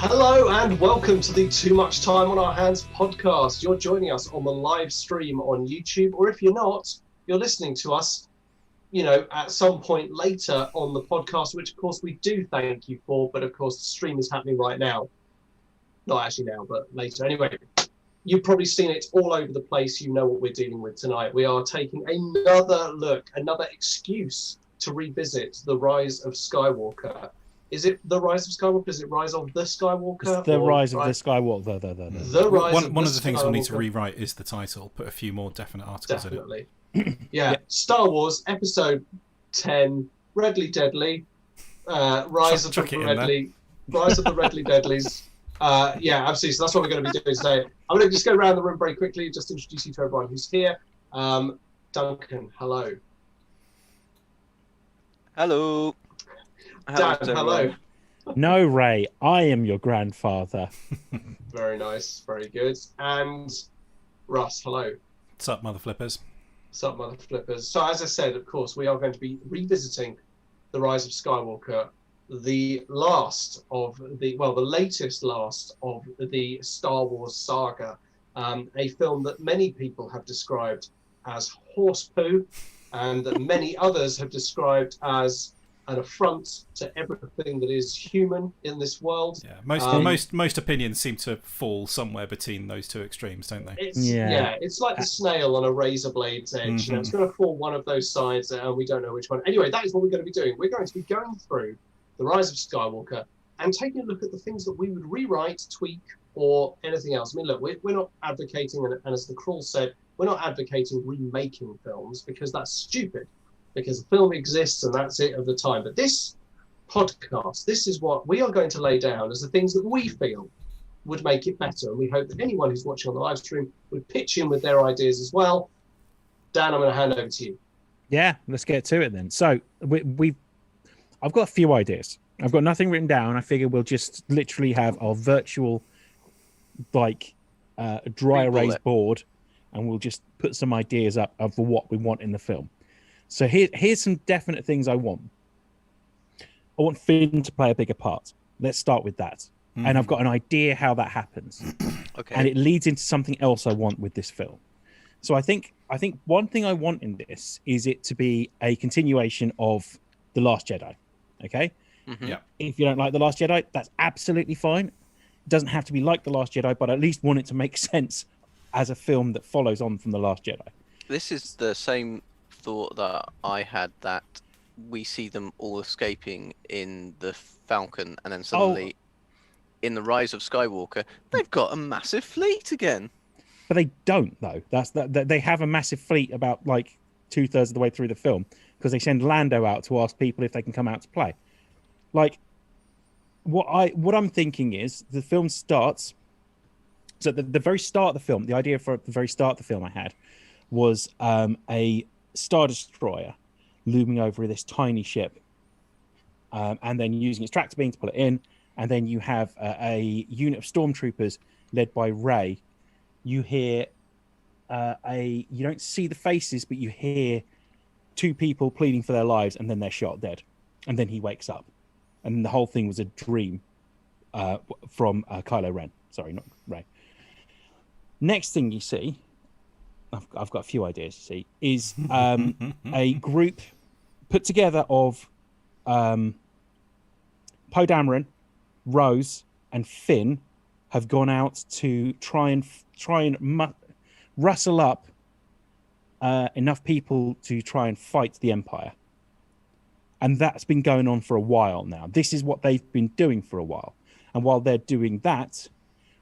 Hello and welcome to the Too Much Time on Our Hands podcast. You're joining us on the live stream on YouTube, or if you're not, you're listening to us, at some point later on the podcast, which of course we do thank you for, but of course the stream is happening right now. Not actually now, but later. Anyway, you've probably seen it all over the place. You know what we're dealing with tonight. We are taking another excuse to revisit The Rise of Skywalker. Is it The Rise of Skywalker? Is it Rise of the Skywalker? It's The Rise of the Skywalker. The Rise One of the things we'll need to rewrite is the title. Put a few more definite articles in it. Yeah. Star Wars Episode 10, Redly Deadly, Rise of the Redly Deadlies. Yeah, absolutely. So that's what we're going to be doing today. I'm going to just go around the room very quickly, just introduce you to everyone who's here. Duncan, hello. Hello. Dan, hello. No, Ray, I am your grandfather. Very nice, very good. And Russ, hello. What's up, mother flippers? What's up, mother flippers? So as I said, of course, we are going to be revisiting The Rise of Skywalker, the latest of the Star Wars saga, a film that many people have described as horse poo, and that many others have described as an affront to everything that is human in this world. Yeah, most opinions seem to fall somewhere between those two extremes, don't they? It's like the snail on a razor blade's edge. Mm-hmm. It's going to fall one of those sides, and we don't know which one. Anyway, that is what we're going to be doing. We're going to be going through The Rise of Skywalker and taking a look at the things that we would rewrite, tweak, or anything else. I mean, look, we're not advocating, and as the Crawl said, we're not advocating remaking films because that's stupid. Because the film exists and that's it of the time. But this podcast, this is what we are going to lay down as the things that we feel would make it better. And we hope that anyone who's watching on the live stream would pitch in with their ideas as well. Dan, I'm going to hand over to you. Yeah, let's get to it then. So I've got a few ideas. I've got nothing written down. I figure we'll just literally have our virtual, dry erase board, and we'll just put some ideas up of what we want in the film. So here's some definite things I want. I want Finn to play a bigger part. Let's start with that. Mm. And I've got an idea how that happens. Okay. And it leads into something else I want with this film. So I think one thing I want in this is it to be a continuation of The Last Jedi. Okay? Mm-hmm. Yeah. If you don't like The Last Jedi, that's absolutely fine. It doesn't have to be like The Last Jedi, but at least want it to make sense as a film that follows on from The Last Jedi. This is the same thought that I had, that we see them all escaping in the Falcon, and then suddenly in The Rise of Skywalker they've got a massive fleet again. But they don't, though. They have a massive fleet about 2/3 of the way through the film, because they send Lando out to ask people if they can come out to play. What I'm thinking is the film starts. So the very start of the film, the idea for the very start of the film I had was a Star Destroyer looming over this tiny ship, and then using its tractor beam to pull it in, and then you have a unit of stormtroopers led by Rey. You hear you don't see the faces, but you hear two people pleading for their lives, and then they're shot dead, and then he wakes up, and the whole thing was a dream from Kylo Ren. Sorry, not Rey. Next thing you see, I've got a few ideas, you see, is a group put together of Poe Dameron, Rose, and Finn have gone out to try and rustle up enough people to try and fight the Empire. And that's been going on for a while now. This is what they've been doing for a while. And while they're doing that,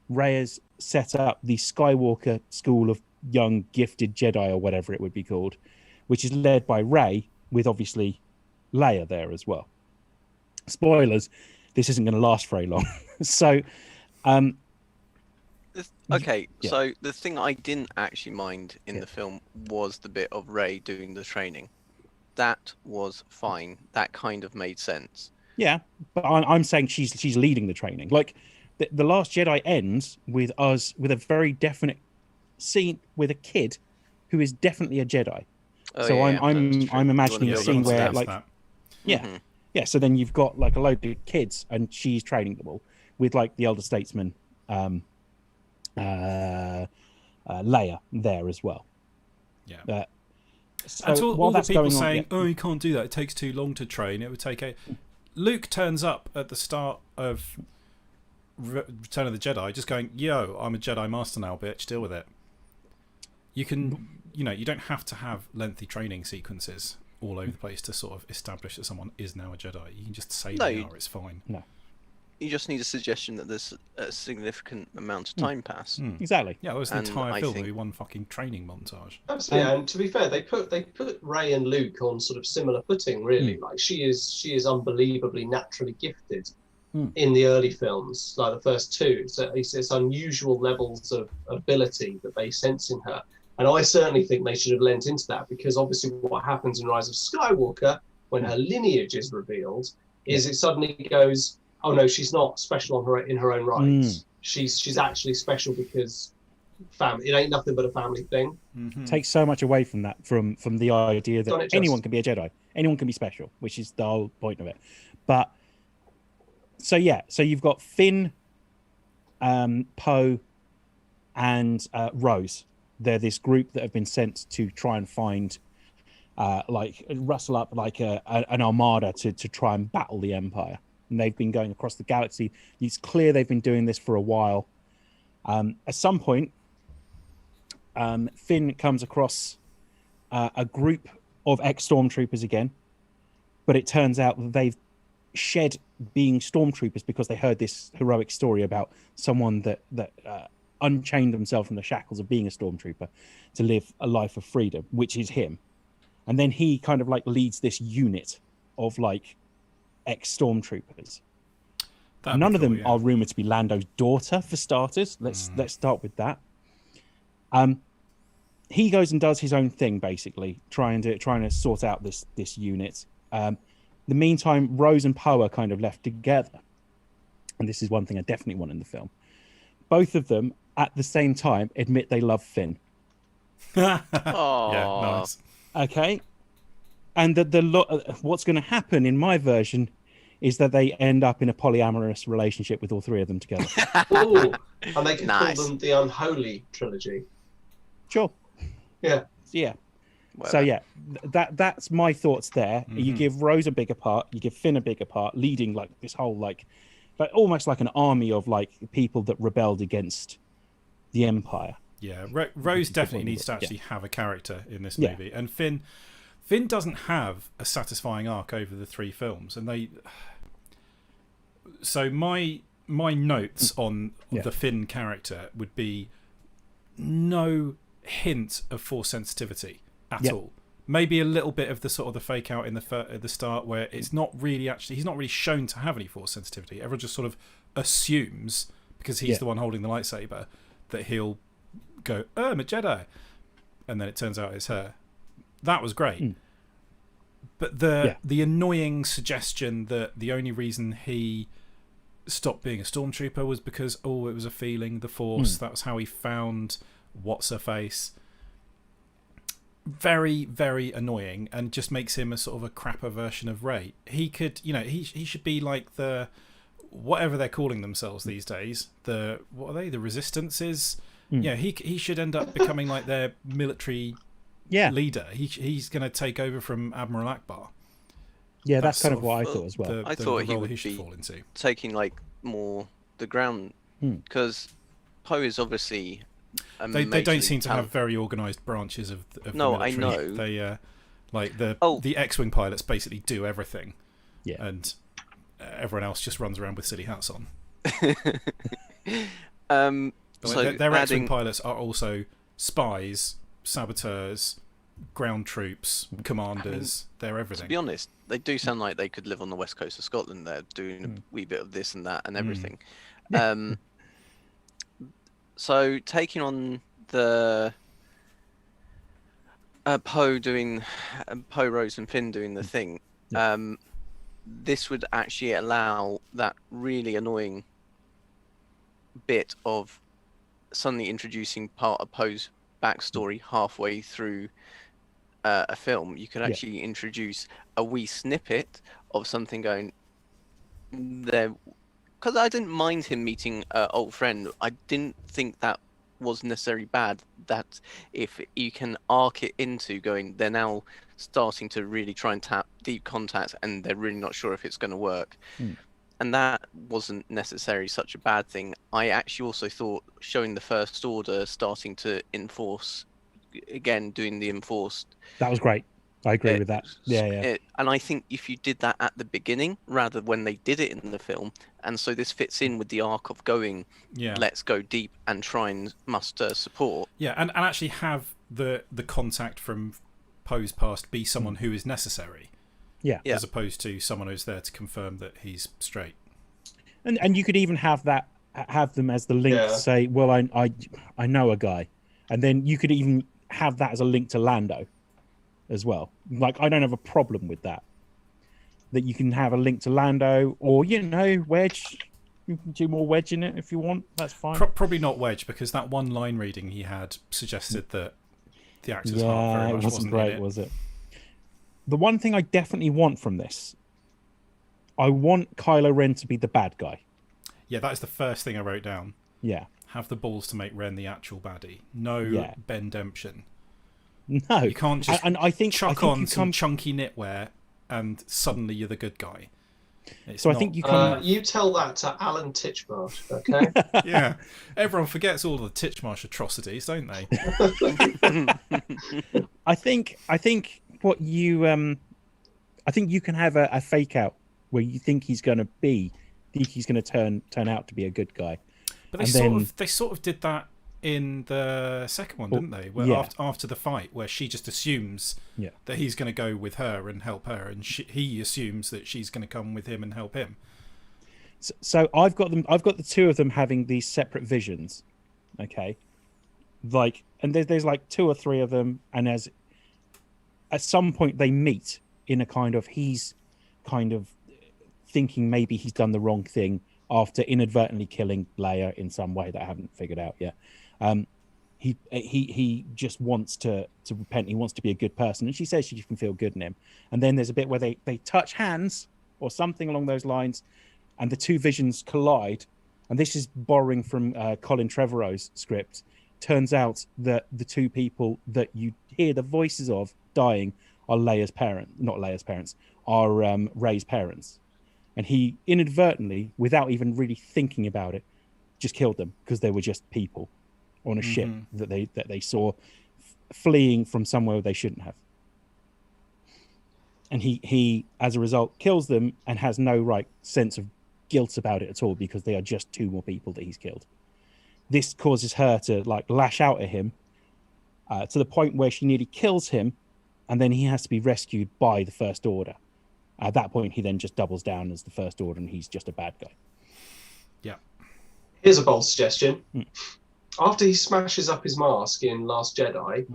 Rey has set up the Skywalker School of Young Gifted Jedi, or whatever it would be called, which is led by Rey, with obviously Leia there as well. Spoilers, this isn't going to last very long. So So the thing I didn't actually mind in the film was the bit of Rey doing the training. That was fine. That kind of made sense. Yeah, but I'm saying she's leading the training. The Last Jedi ends with us with a very definite scene with a kid who is definitely a Jedi. I'm imagining a scene where that. So then you've got a load of kids and she's training them all. with like the elder statesman, Leia there as well. Yeah. So and to all, while all the that's people going on, saying, yeah. "Oh, you can't do that. It takes too long to train. It would take a." Luke turns up at the start of Return of the Jedi, just going, "Yo, I'm a Jedi Master now, bitch. Deal with it." You can, you don't have to have lengthy training sequences all over the place to sort of establish that someone is now a Jedi. You can just say they are. It's fine. No. You just need a suggestion that there's a significant amount of time pass. Exactly. Yeah, that was the And entire I film. think- Maybe one fucking training montage. Absolutely, and to be fair, they put Rey and Luke on sort of similar footing, really. Like she is unbelievably naturally gifted in the early films, like the first two. So it's unusual levels of ability that they sense in her, and I certainly think they should have lent into that, because obviously what happens in Rise of Skywalker when her lineage is revealed is it suddenly goes, oh no, she's not special in her own right. She's actually special because family. It ain't nothing but a family thing. Takes so much away from that, from the idea Done that it anyone just. can be a Jedi, anyone can be special, which is the whole point of it. But so you've got Finn, Poe, and Rose. They're this group that have been sent to try and find, like rustle up like an armada to try and battle the Empire. And they've been going across the galaxy. It's clear they've been doing this for a while. At some point, Finn comes across a group of ex-stormtroopers again, but it turns out that they've shed being stormtroopers because they heard this heroic story about someone that unchained themselves from the shackles of being a stormtrooper to live a life of freedom, which is him. And then he kind of like leads this unit of like ex-stormtroopers. None of them are rumored to be Lando's daughter, for starters. Let's start with that. He goes and does his own thing, basically, trying to sort out this unit. In the meantime, Rose and Poe are kind of left together, and this is one thing I definitely want in the film. Both of them, at the same time, admit they love Finn. Yeah, nice. Okay, and what's going to happen in my version is that they end up in a polyamorous relationship with all three of them together. Ooh, and they can Nice. call them the Unholy Trilogy. Sure. Yeah. Yeah. Well, So yeah, that's my thoughts there. You give Rose a bigger part, you give Finn a bigger part, leading like this whole like almost like an army of like people that rebelled against the Empire. Yeah, Rose definitely needs to actually have a character in this movie, and Finn doesn't have a satisfying arc over the three films, and they. So my notes on the Finn character would be no hint of Force sensitivity at all. Maybe a little bit of the sort of the fake out in at the start where it's not really actually, he's not really shown to have any Force sensitivity. Everyone just sort of assumes, because he's the one holding the lightsaber, that he'll go, oh, I'm a Jedi, and then it turns out it's her. That was great. But the annoying suggestion that the only reason he stopped being a stormtrooper was because it was a feeling, the Force, that was how he found what's her face. Very, very annoying, and just makes him a sort of a crapper version of Rey. He could, he should be like the whatever they're calling themselves these days. What are they? The Resistances. Yeah, he should end up becoming like their military leader. He's going to take over from Admiral Akbar. Yeah, that's kind of what I thought as well. I thought he would he should be fall into. taking like more the ground, because Poe is obviously. They don't seem to have very organised branches of the military. I know. They like the X-wing pilots basically do everything. Yeah, and everyone else just runs around with silly hats on. So their X-wing pilots are also spies, saboteurs, ground troops, commanders. They're everything. To be honest, they do sound like they could live on the west coast of Scotland. They're doing a wee bit of this and that and everything. So taking on the Poe, Rose and Finn doing the thing, this would actually allow that really annoying bit of suddenly introducing part of Poe's backstory halfway through a film. You could actually introduce a wee snippet of something going there. because I didn't mind him meeting an old friend. I didn't think that was necessarily bad. That if you can arc it into going, they're now starting to really try and tap deep contact, and they're really not sure if it's going to work. And that wasn't necessarily such a bad thing. I actually also thought showing the First Order starting to enforce, again, doing the enforced. That was great. I agree with that. Yeah. And I think if you did that at the beginning, rather when they did it in the film, and so this fits in with the arc of going, let's go deep and try and muster support. Yeah, and actually have the contact from Poe's past be someone who is necessary. Yeah. As opposed to someone who's there to confirm that he's straight. And you could even have them as the link to say, well, I know a guy. And then you could even have that as a link to Lando as well. Like, I don't have a problem with that. That you can have a link to Lando, or, Wedge. You can do more Wedge in it if you want. That's fine. Probably not Wedge, because that one line reading he had suggested that the actor's heart very much wasn't great, in it. Was it? The one thing I definitely want from this, I want Kylo Ren to be the bad guy. Yeah, that is the first thing I wrote down. Yeah. Have the balls to make Ren the actual baddie. No Bendemption. No. You can't just chuck on some chunky knitwear and suddenly you're the good guy. I think you come... you tell that to Alan Titchmarsh, okay? Yeah. Everyone forgets all the Titchmarsh atrocities, don't they? I think what you... I think you can have a fake out where you think he's going to turn out to be a good guy. But they sort of did that in the second one, didn't they? Where after the fight, where she just assumes that he's going to go with her and help her, and he assumes that she's going to come with him and help him. So I've got the two of them having these separate visions, okay? Like, and there's like two or three of them, and at some point they meet in a he's kind of thinking maybe he's done the wrong thing after inadvertently killing Leia in some way that I haven't figured out yet. He just wants to repent. He wants to be a good person, and she says she can feel good in him. And then there's a bit where they touch hands or something along those lines, and the two visions collide. And this is borrowing from Colin Trevorrow's script. Turns out that the two people that you hear the voices of dying are Rey's parents, are Rey's parents. And he inadvertently, without even really thinking about it, just killed them because they were just people on a ship that they saw fleeing from somewhere they shouldn't have. And he, as a result, kills them and has no sense of guilt about it at all because they are just two more people that he's killed. This causes her to lash out at him to the point where she nearly kills him, and then he has to be rescued by the First Order. At that point, he then just doubles down as the First Order, and he's just a bad guy. Yeah. Here's a bold suggestion. After he smashes up his mask in Last Jedi,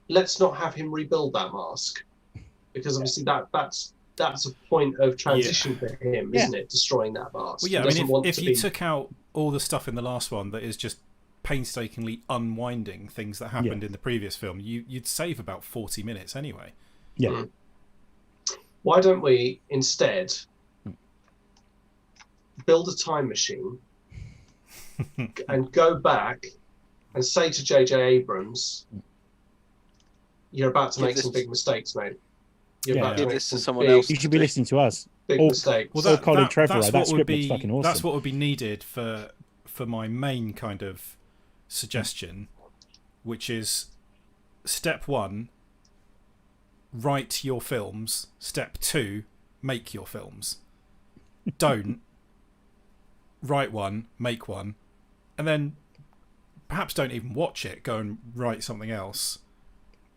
let's not have him rebuild that mask, because obviously that's a point of transition for him, isn't it? Destroying that mask. Well, yeah. I mean, if you took out all the stuff in the last one that is just painstakingly unwinding things that happened in the previous film, you'd save about 40 minutes anyway. Yeah. Why don't we instead build a time machine and go back and say to J.J. Abrams, you're about to make some big mistakes, mate. You're about to make this some to someone big, else. You should be listening to us. Big mistakes. Well, Colin Trevorrow. That script looks fucking awesome. That's what would be needed for my main kind of suggestion, which is step 1, write your films. Step 2, make your films. Don't write one, make one, and then perhaps don't even watch it. Go and write something else,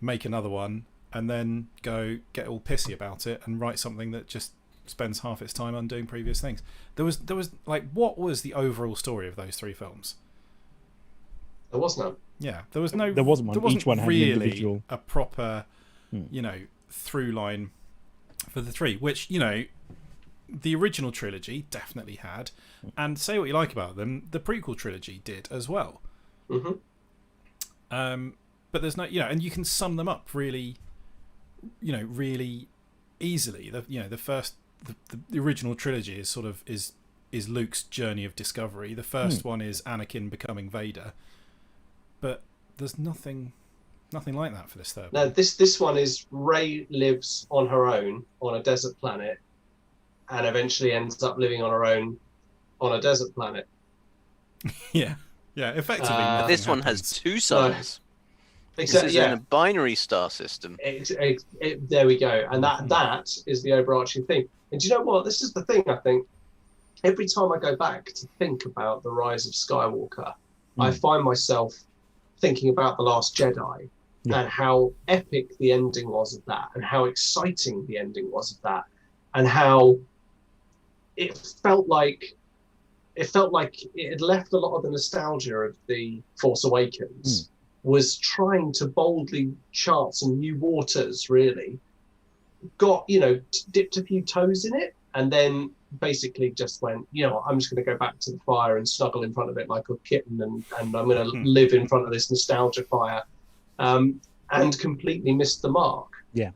make another one, and then go get all pissy about it and write something that just spends half its time undoing previous things. There was what was the overall story of those 3 films? There was none. Yeah, there wasn't one. There wasn't Each one had really an individual... a proper, through line for the 3, which the original trilogy definitely had, and say what you like about them, the prequel trilogy did as well. Mm-hmm. But there's no, and you can sum them up really, really easily. The first the original trilogy is sort of is Luke's journey of discovery. The first one is Anakin becoming Vader, but there's nothing like that for this third No, one. this one is Rey lives on her own on a desert planet, and eventually ends up living on her own on a desert planet. Yeah, effectively. But nothing This one has happens. 2 suns. This Exactly. is Yeah. in a binary star system. There we go, and that is the overarching thing. And do you know what? This is the thing. I think every time I go back to think about the rise of Skywalker, I find myself thinking about the Last Jedi and how epic the ending was of that, and how exciting the ending was of that, and how it felt like it had left a lot of the nostalgia of the Force Awakens. Was trying to boldly chart some new waters, really. Got, dipped a few toes in it, and then basically just went, I'm just going to go back to the fire and snuggle in front of it like a kitten, and I'm going to live in front of this nostalgia fire, and completely missed the mark. Yeah.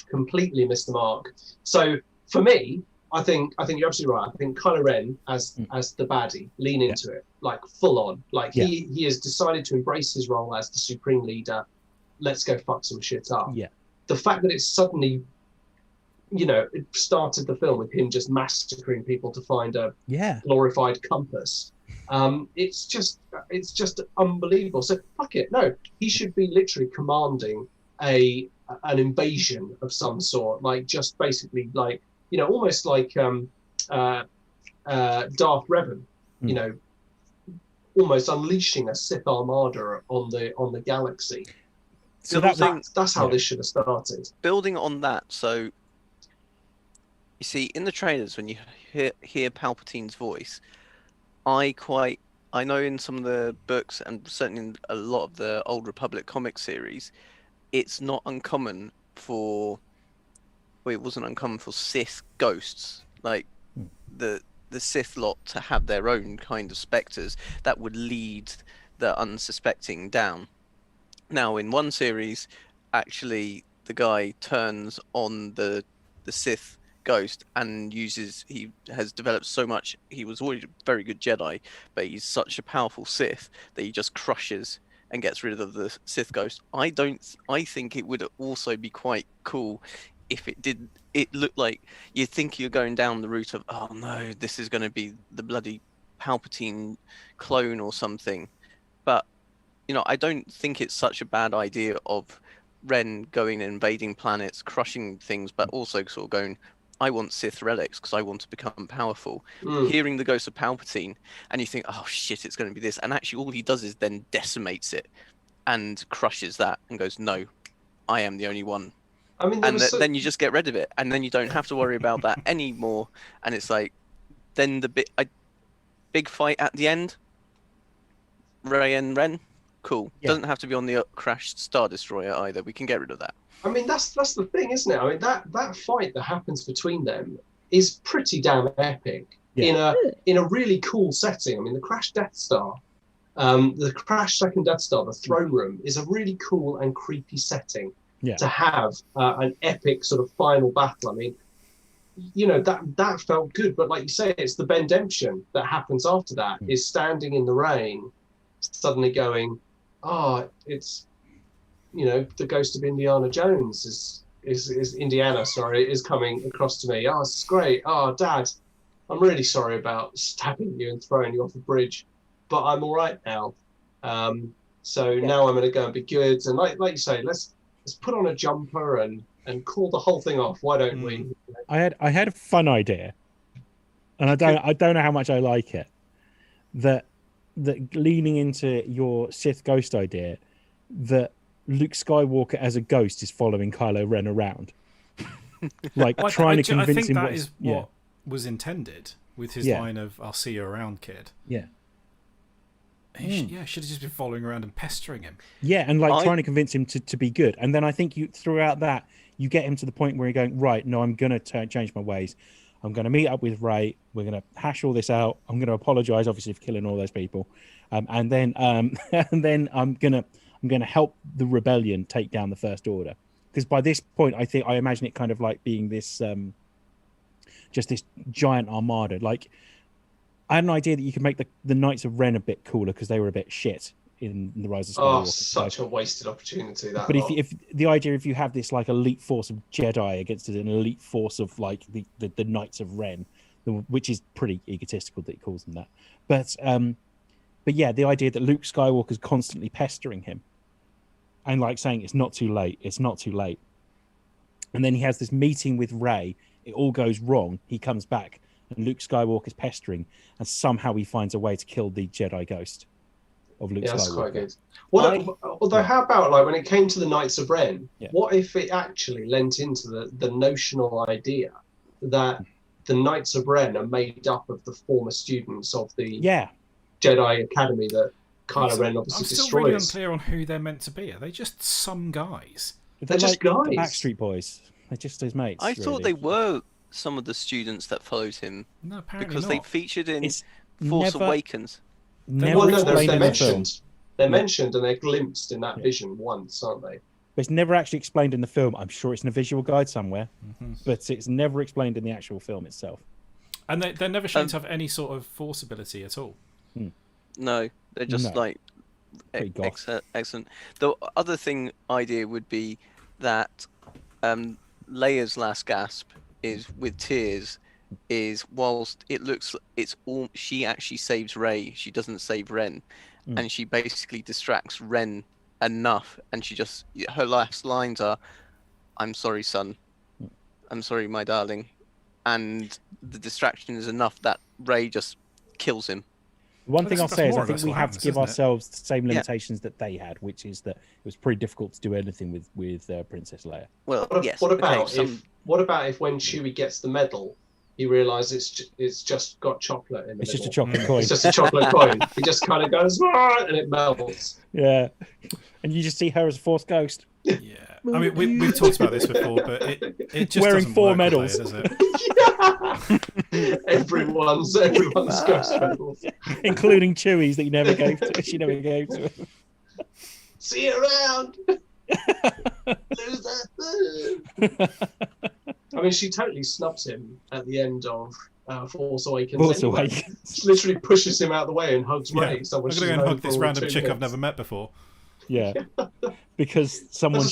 Completely missed the mark. So for me, I think you're absolutely right. I think Kylo Ren as the baddie, lean into it, like full on. Like he has decided to embrace his role as the supreme leader. Let's go fuck some shit up. Yeah. The fact that it's suddenly, it started the film with him just massacring people to find a glorified compass. It's just unbelievable. So fuck it. No, he should be literally commanding an invasion of some sort. Like just basically like. Almost like Darth Revan, almost unleashing a Sith armada on the galaxy. So that's how this should have started. Building on that, so you see in the trailers when you hear Palpatine's voice, I know in some of the books and certainly in a lot of the Old Republic comic series, it's not uncommon for. Well, it wasn't uncommon for Sith ghosts, like the Sith lot, to have their own kind of spectres that would lead the unsuspecting down. Now, in one series, actually, the guy turns on the Sith ghost and he has developed so much. He was already a very good Jedi, but he's such a powerful Sith that he just crushes and gets rid of the Sith ghost. I think it would also be quite cool if it looked like you think you're going down the route of, oh no, this is going to be the bloody Palpatine clone or something. But, I don't think it's such a bad idea of Ren going and invading planets, crushing things, but also sort of going, I want Sith relics because I want to become powerful. Hearing the ghost of Palpatine, and you think, oh shit, it's going to be this. And actually all he does is then decimates it and crushes that and goes, no, I am the only one. I mean, then you just get rid of it, and then you don't have to worry about that anymore. And it's like, then the big fight at the end, Rey and Ren, cool. Doesn't have to be on the crashed Star Destroyer either. We can get rid of that. I mean, that's the thing, isn't it? I mean, that fight that happens between them is pretty damn epic in a really cool setting. I mean, the crashed Death Star, the crashed second Death Star, the throne room, is a really cool and creepy setting. To have an epic sort of final battle. I mean, that felt good, but like you say, it's the Bendemption that happens after that, is standing in the rain, suddenly going, it's, the ghost of Indiana Jones is Indiana, is coming across to me. Oh, it's great. Oh, Dad, I'm really sorry about stabbing you and throwing you off a bridge, but I'm all right now. So now I'm going to go and be good. And like you say, let's put on a jumper and call the whole thing off. Why don't we? I had a fun idea, and I don't know how much I like it. That leaning into your Sith ghost idea, that Luke Skywalker as a ghost is following Kylo Ren around, like trying to convince him. I think that is what was intended with his line of "I'll see you around, kid." Yeah. Should have just been following around and pestering him. Yeah, and trying to convince him to be good. And then I think throughout that, you get him to the point where you're going, right, no, I'm going to change my ways. I'm going to meet up with Rey. We're going to hash all this out. I'm going to apologize, obviously, for killing all those people. And then I'm going to help the rebellion take down the First Order. Because by this point, I imagine it kind of like being this just this giant armada. Like, I had an idea that you could make the Knights of Ren a bit cooler because they were a bit shit in the Rise of Skywalker. Oh, such a wasted opportunity that. But if the idea, if you have this like elite force of Jedi against an elite force of like the Knights of Ren, which is pretty egotistical that he calls them that. But yeah, the idea that Luke Skywalker's constantly pestering him and like saying it's not too late, it's not too late. And then he has this meeting with Rey. It all goes wrong. He comes back and Luke Skywalker's pestering, and somehow he finds a way to kill the Jedi ghost of Luke Skywalker. That's quite good. Well, although, how about like when it came to the Knights of Ren, what if it actually lent into the notional idea that the Knights of Ren are made up of the former students of the Jedi Academy that Kylo Ren obviously destroys? I'm still really unclear on who they're meant to be. Are they just some guys? They're just guys. The Backstreet Boys. They're just his mates. I thought they were some of the students that followed him. No, apparently because not. they featured in Force Awakens. Well, no, they're mentioned. They're mentioned and they're glimpsed in that vision once, aren't they? But it's never actually explained in the film. I'm sure it's in a visual guide somewhere, but it's never explained in the actual film itself. And they're never shown to have any sort of force ability at all. No, they're just like excellent. The other idea would be that Leia's last gasp is with tears. Is whilst it looks she actually saves Rey, she doesn't save Ren, and she basically distracts Ren enough, and her last lines are, "I'm sorry, son. I'm sorry, my darling," and the distraction is enough that Rey just kills him. One thing I'll say is I think we have to give ourselves the same limitations that they had, which is that it was pretty difficult to do anything with Princess Leia. Well, yes. What about if when Chewie gets the medal, he realizes it's just got chocolate in the middle? It's just a chocolate coin. It's just a chocolate coin. He just kind of goes, and it melts. Yeah. And you just see her as a Force ghost. Yeah. I mean, we've talked about this before, but it just wearing doesn't 4 work medals. Does it? Everyone's ghost medals. Including Chewie's that she never gave to him. See you around. Loser. I mean, she totally snubs him at the end of Force Awakens. Force Awakens. Literally pushes him out of the way and hugs Rey. I'm going to go and hug this random chick I've never met before. Yeah. Because someone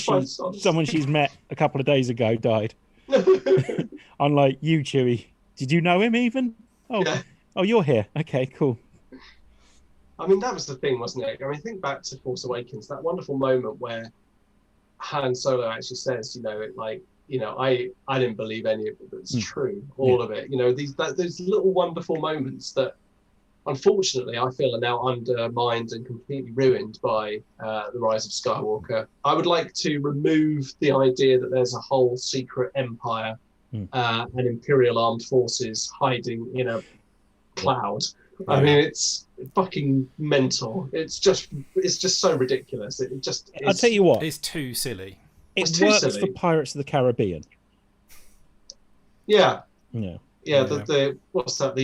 she's met a couple of days ago died. Unlike you, Chewie. Did you know him even? Oh, you're here. Okay, cool. I mean, that was the thing, wasn't it? I mean, think back to Force Awakens, that wonderful moment where Han Solo actually says, I didn't believe any of it, but it's true, all of it. These little wonderful moments that, unfortunately, I feel are now undermined and completely ruined by the Rise of Skywalker. I would like to remove the idea that there's a whole secret empire and Imperial armed forces hiding in a cloud. I mean, it's fucking mental. It's just so ridiculous. I'll tell you what. It's too silly. It works for Pirates of the Caribbean. Yeah. Yeah. Yeah. The what's that?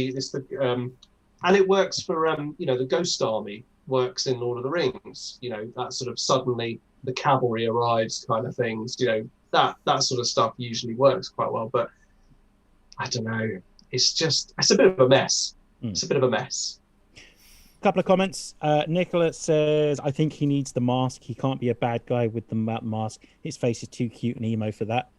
And it works for the Ghost Army works in Lord of the Rings. That sort of suddenly the cavalry arrives kind of things. That sort of stuff usually works quite well. But I don't know. It's a bit of a mess. It's a bit of a mess. Couple of comments. Nicholas says, I think he needs the mask. He can't be a bad guy with the mask. His face is too cute and emo for that.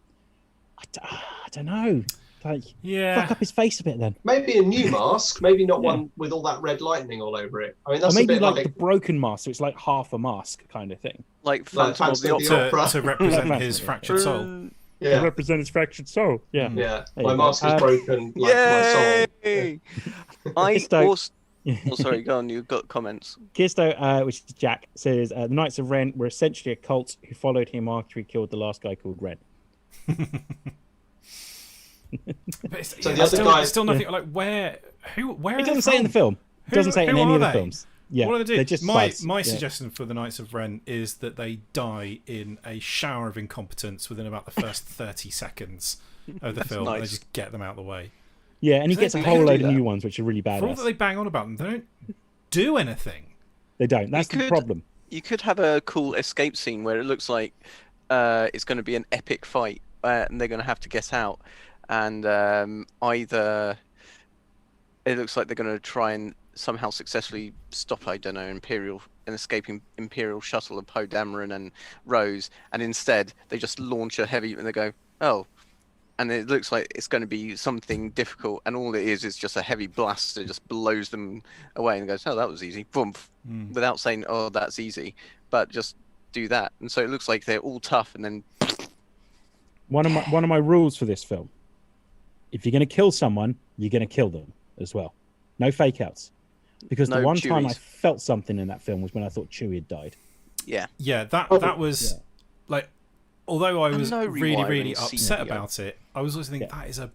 I don't know. Fuck up his face a bit then. Maybe a new mask. Maybe not one with all that red lightning all over it. I mean, that's maybe a bit like the broken mask, so it's like half a mask kind of thing. Like Phantom of the Opera. To represent his fractured soul. To represent his fractured soul. Yeah. Yeah. My mask is broken like my soul. Sorry, go on. You've got comments. Kisto, which is Jack, says the Knights of Ren were essentially a cult who followed him after he killed the last guy called Ren. But still nothing. Like where? It doesn't say in the film. It doesn't say in any of the films. Yeah, what do they do? Just my suggestion for the Knights of Ren is that they die in a shower of incompetence within about the first 30 seconds of the film. Nice. They just get them out of the way. Yeah, and he gets a whole load of new ones, which are really badass. For all that they bang on about them, they don't do anything. They don't. That's the problem. You could have a cool escape scene where it looks like it's going to be an epic fight, and they're going to have to get out. and either it looks like they're going to try and somehow successfully stop, I don't know, an escaping Imperial shuttle of Poe Dameron and Rose, and instead they just launch a heavy and they go, oh, and it looks like it's going to be something difficult, and all it is just a heavy blast that just blows them away and goes, oh, that was easy, boom, without saying, oh, that's easy, but just do that. And so it looks like they're all tough, and then one of my rules for this film: if you're going to kill someone, you're going to kill them as well. No fake outs. Because No the one time I Chewies. felt something in that film was when I thought Chewie had died. yeah. That was like, although I was no really rewiring upset scenario. about it, I was also thinking that is a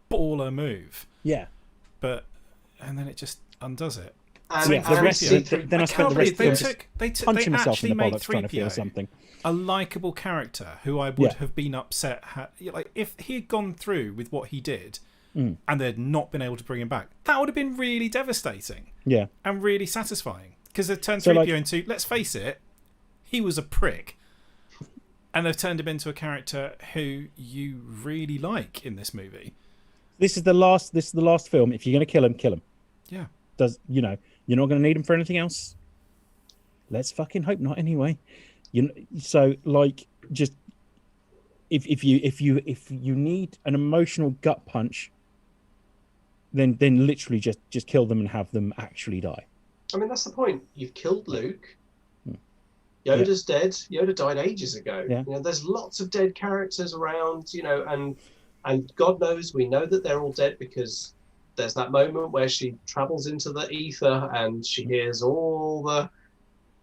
baller move. Yeah. And then it just undoes it. And, Yeah, the and rest C3PO. of it, then I spent the Can't rest believe of the film they punching myself in actually the made bollocks trying to feel 3PO something. a likable character who I would have been upset like if he had gone through with what he did and they'd not been able to bring him back, that would have been really devastating. Yeah. And really satisfying, because they've turned So, 3PO into, let's face it, he was a prick, and they've turned him into a character who you really like in this movie. This is the last film. If you're going to kill him, kill him. Yeah. You're not going to need him for anything else. Let's fucking hope not. Anyway, so like, just if you need an emotional gut punch, then literally just kill them and have them actually die. I mean, that's the point. You've killed Luke. Yoda's dead. Yoda died ages ago. Yeah. There's lots of dead characters around. And God knows we know that they're all dead because there's that moment where she travels into the ether and she hears all the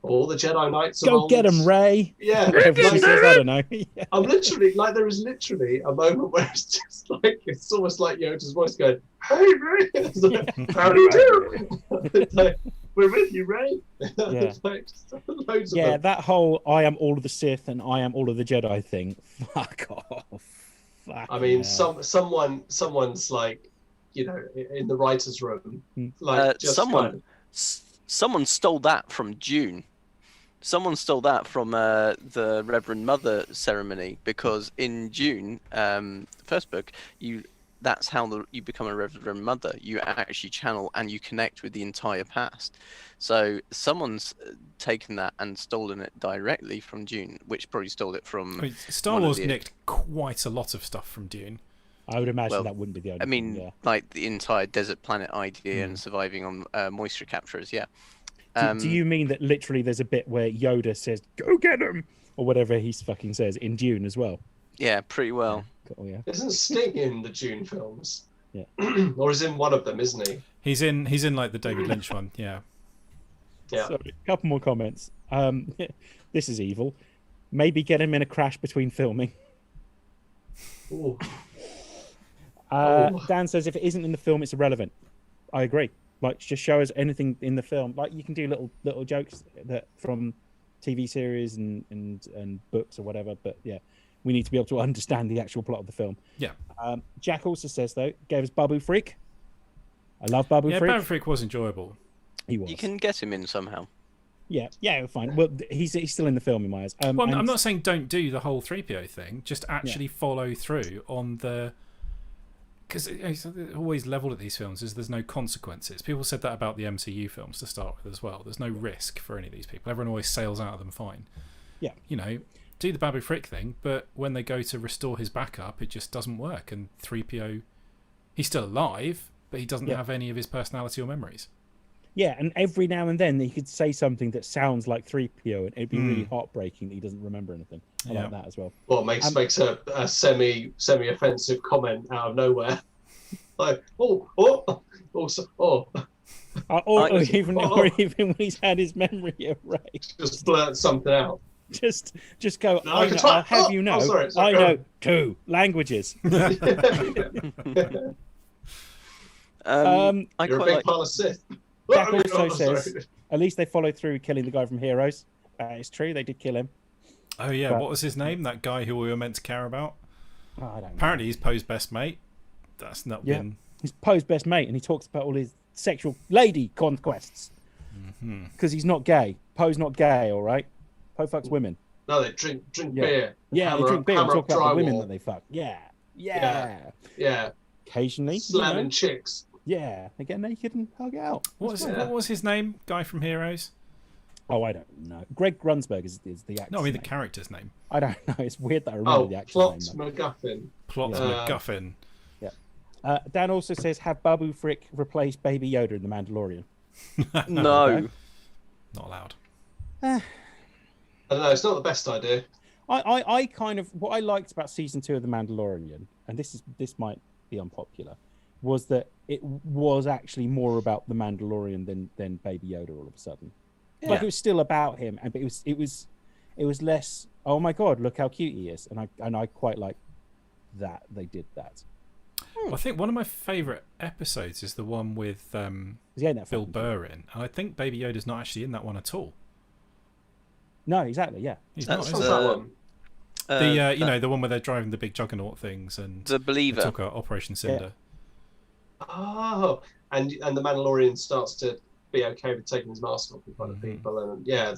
Jedi Knights. of Go old. get him, Ray. Yeah. Whatever she says, I don't know. Yeah. I'm literally like, there is literally a moment where it's just like, it's almost like Yoda's voice going, "Hey Ray," it's like, "How do you do?" It's like, "We're with you, Ray." Yeah. It's like, loads of Yeah, them. that whole "I am all of the Sith and I am all of the Jedi" thing. Fuck off. I mean, someone's like, in the writers' room, like just someone stole that from Dune. Someone stole that from the Reverend Mother ceremony, because in Dune, the first book, that's how you become a Reverend Mother. You actually channel and you connect with the entire past. So someone's taken that and stolen it directly from Dune, which probably stole it from. I mean, Star Wars nicked quite a lot of stuff from Dune. I would imagine Well, that wouldn't be the only. I mean, thing, yeah. like the entire desert planet idea and surviving on moisture capturers. Yeah. Do you mean that literally there's a bit where Yoda says, "Go get him," or whatever he fucking says in Dune as well? Yeah, pretty well. Oh yeah. Isn't Sting in the Dune films? Yeah. Or is in one of them, isn't he? He's in like the David Lynch one. Yeah. Yeah. Sorry, a couple more comments. This is evil. Maybe get him in a crash between filming. Ooh. Dan says if it isn't in the film, it's irrelevant. I agree. Like, just show us anything in the film. Like, you can do little jokes that from TV series and books or whatever. But yeah, we need to be able to understand the actual plot of the film. Yeah. Jack also says though, gave us Babu Freak. I love Babu Yeah, Freak. Babu Freak was enjoyable. He was. You can get him in somehow. Yeah, fine. Well, he's still in the film in my eyes. Well, and- I'm not saying don't do the whole 3PO thing. Just actually follow through on the. Because it's always leveled at these films is there's no consequences. People said that about the MCU films to start with as well. There's no risk for any of these people. Everyone always sails out of them fine. Yeah. Do the Babu Frick thing, but when they go to restore his backup, it just doesn't work. And 3PO, he's still alive, but he doesn't have any of his personality or memories. Yeah, and every now and then he could say something that sounds like 3PO, and it'd be really heartbreaking that he doesn't remember anything. I like that as well. Well, makes a semi-offensive comment out of nowhere. Like, or even when he's had his memory erased. just blurt something out. Just go, No, I know, I'll have you know, sorry, I go know on. 2 languages. I You're quite a big like. pile of Sith. Jack Oh, also sorry. says, at least they followed through killing the guy from Heroes. It's true, they did kill him. Oh yeah, But- what was his name? That guy who we were meant to care about. Oh, I don't know. Apparently, he's Poe's best mate. That's not Yeah. been. He's Poe's best mate, and he talks about all his sexual lady conquests. Because he's not gay. Poe's not gay, all right? Poe fucks women. No, they drink beer. Yeah, Hammer they drink up- beer and hammer talk up about the women drywall. that they fuck. Yeah. Yeah. Yeah. Occasionally, Slamming chicks. Yeah, they get naked and hug it out. What was his name? Guy from Heroes? Oh, I don't know. Greg Grunsberg is the actor. No, I mean the character's name. I don't know. It's weird that I remember the actor's name. MacGuffin. Plot MacGuffin. Yeah. Dan also says, have Babu Frick replace Baby Yoda in The Mandalorian. No. Not allowed. I don't know. It's not the best idea. I kind of what I liked about season 2 of The Mandalorian, and this might be unpopular, was that it was actually more about the Mandalorian than Baby Yoda all of a sudden. Yeah. Like it was still about him, but it was less. Oh my God, look how cute he is, and I quite like that they did that. Well, I think one of my favourite episodes is the one with Bill Burr in, and I think Baby Yoda's not actually in that one at all. No, exactly. Yeah, he's That's not. that one. The one where they're driving the big juggernaut things and The Believer. took out Operation Cinder. Oh, and the Mandalorian starts to be okay with taking his mask off in front of people, and yeah.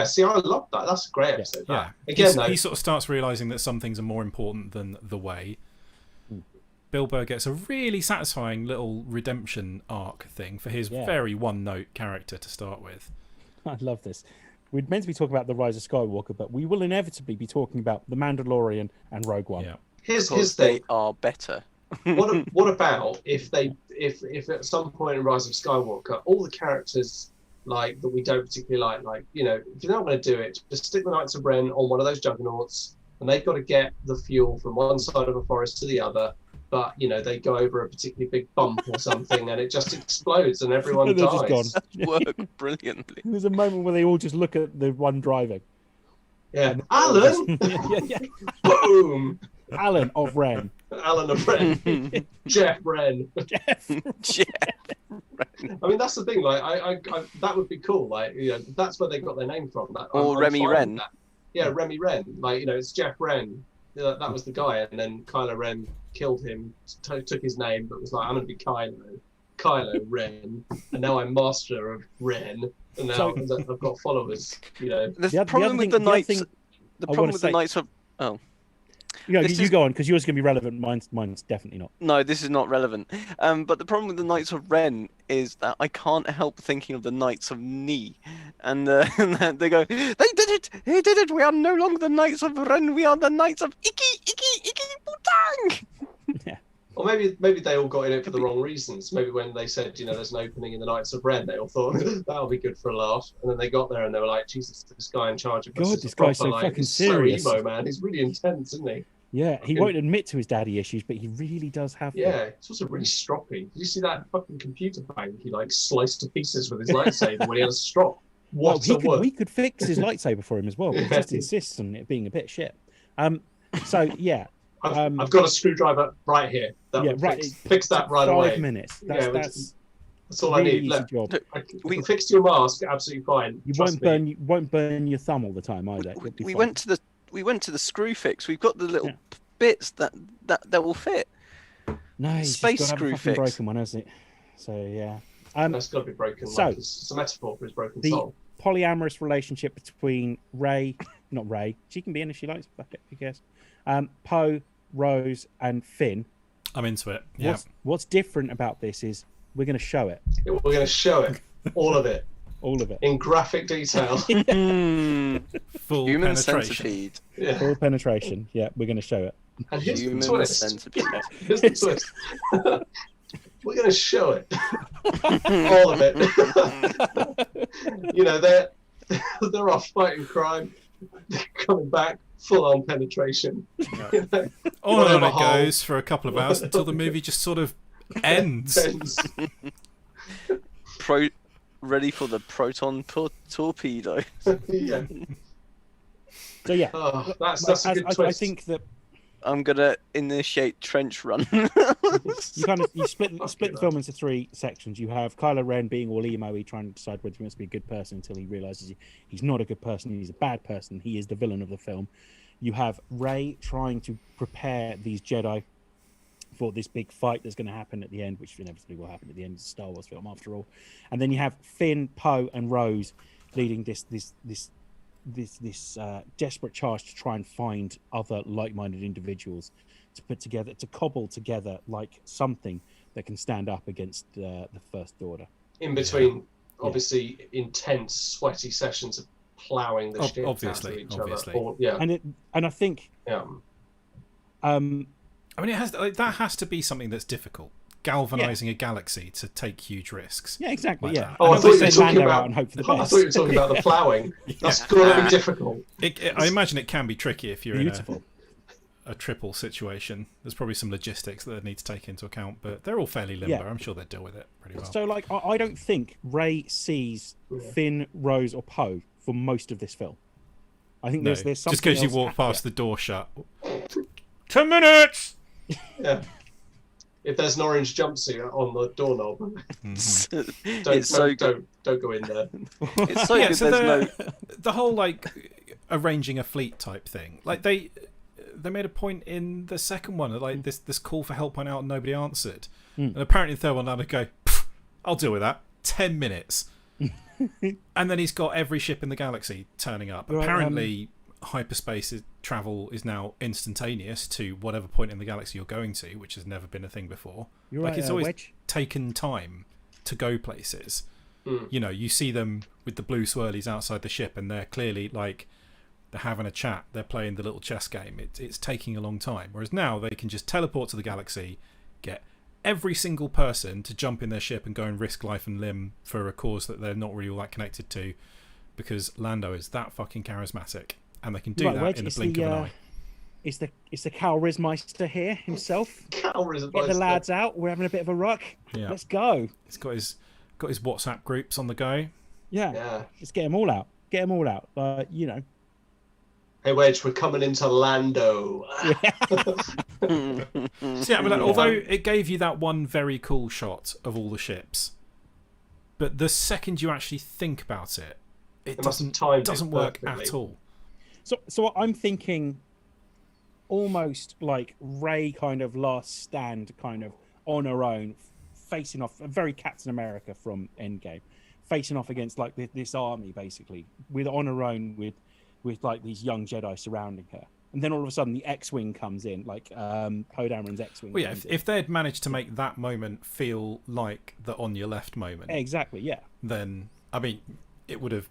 See, I love that. That's a great episode. Yeah. Again, he sort of starts realizing that some things are more important than the way. Bill Burr gets a really satisfying little redemption arc thing for his very one-note character to start with. I love this. We're meant to be talking about The Rise of Skywalker, but we will inevitably be talking about The Mandalorian and Rogue One. Yeah. Here's they are better. what about if at some point in Rise of Skywalker, all the characters that we don't particularly like, if you're not going to do it, just stick the Knights of Ren on one of those juggernauts, and they've got to get the fuel from one side of a forest to the other. But they go over a particularly big bump or something, and it just explodes, and everyone dies. Just gone. That worked brilliantly. There's a moment where they all just look at the one driving. Yeah, Alan. Yeah. Boom. Alan of Ren. Alan of Ren. Jeff Ren. Jeff. I mean, that's the thing. Like, I that would be cool. Like, that's where they got their name from. Or Remy Ren. Yeah, Remy Ren. Like, it's Jeff Ren. That was the guy, and then Kylo Ren killed him, took his name, but was like, I'm going to be Kylo Ren, and now I'm master of Ren, and now I've got followers. The problem with the Knights. The problem with the Knights of you go on, because yours is going to be relevant. Mine's definitely not. No, this is not relevant. But the problem with the Knights of Ren is that I can't help thinking of the Knights of Ni, and they go, they did it, he did it. We are no longer the Knights of Ren. We are the Knights of Iki Putang. Yeah. Or maybe they all got in it for the wrong reasons. Maybe when they said, there's an opening in the Knights of Ren, they all thought that'll be good for a laugh. And then they got there and they were like, Jesus, this guy in charge of us. God, this guy's so fucking serious. So emo, man. He's really intense, isn't he? Yeah, he won't admit to his daddy issues, but he really does have them. Yeah, it's also really stroppy. Did you see that fucking computer bank he sliced to pieces with his lightsaber when he had a strop? We could fix his lightsaber for him as well. He just insists on it being a bit shit. So yeah. I've got a screwdriver right here. Fix that right away. 5 minutes. That's all I need. Job. We fixed your mask, absolutely fine. You won't burn your thumb all the time either. We went to the screw fix. We've got the little bits that will fit. No, space screw fix. Broken one, hasn't it? So yeah. That's got to be broken. It's a metaphor for his broken soul. The polyamorous relationship between not Rey. She can be in if she likes. Fuck it, who cares? Poe, Rose, and Finn. I'm into it. Yeah. What's different about this is we're going to show it. We're going to show it. All of it. All of it. In graphic detail. Full human penetration. Centipede. Yeah. Full penetration. Yeah, we're going to show it. And here's Human the twist. centipede. Here's the twist. We're going to show it. All of it. They're off fighting crime. They're coming back. Full-on penetration. On and on it goes for a couple of hours until the movie just sort of ends. Ready for the proton torpedo. Yeah. So yeah, that's a good twist. I think that I'm gonna initiate trench run. you split the film into 3 sections. You have Kylo Ren being all emo-y, trying to decide whether he wants to be a good person until he realizes he's not a good person, he's a bad person, he is the villain of the film. You have Rey trying to prepare these Jedi for this big fight that's going to happen at the end, which inevitably will happen at the end of the Star Wars film after all. And then you have Finn, Poe, and Rose leading this desperate charge to try and find other like-minded individuals to put together, to cobble together like something that can stand up against the First Order. In between, obviously, intense, sweaty sessions of ploughing the shit out of each other. Or, And I think, I mean, that has to be something that's difficult. Galvanizing a galaxy to take huge risks. Yeah, exactly. Like Yeah. that. Oh, I thought you were talking Lando about. out and hope for the I best. thought you were talking about the ploughing. That's got to be difficult. I imagine it can be tricky if you're Beautiful. in a triple situation. There's probably some logistics that they need to take into account, but they're all fairly limber. Yeah. I'm sure they'll deal with it pretty well. So, like, I don't think Rey sees Finn, Rose, or Poe for most of this film. I think there's something just because you else walk past after. the door shut. 10 minutes. Yeah. If there's an orange jumpsuit on the doorknob, don't go in there. It's so good. So There's the whole like arranging a fleet type thing. Like they made a point in the second one, like this call for help went out and nobody answered, and apparently the third one I'd go, I'll deal with that. 10 minutes, and then he's got every ship in the galaxy turning up. Right, Apparently, hyperspace travel is now instantaneous to whatever point in the galaxy you're going to, which has never been a thing before. You're like right, it's always Wedge. taken time to go places. You know, you see them with the blue swirlies outside the ship, and they're clearly like they're having a chat. They're playing the little chess game. It's taking a long time. Whereas now they can just teleport to the galaxy, get every single person to jump in their ship and go and risk life and limb for a cause that they're not really all that connected to, because Lando is that fucking charismatic, and they can do that in a blink of an eye. It's the Cal Rizmeister here himself. Cal Rizmeister. Get the lads out. We're having a bit of a ruck. Yeah. Let's go. He's got his WhatsApp groups on the go. Yeah. Let's get them all out. Get them all out. You know. Hey Wedge, we're coming into Lando. So yeah, I mean, like, although it gave you that one very cool shot of all the ships, but the second you actually think about it, it doesn't work at all. So I'm thinking almost like Rey kind of last stand, kind of on her own, facing off, very Captain America from Endgame, facing off against like this army basically, with on her own with like these young Jedi surrounding her. And then all of a sudden the X-Wing comes in, like Poe Dameron's X-Wing. Well, yeah, if they'd managed to make that moment feel like the on your left moment. Exactly, yeah. Then, I mean, it would have...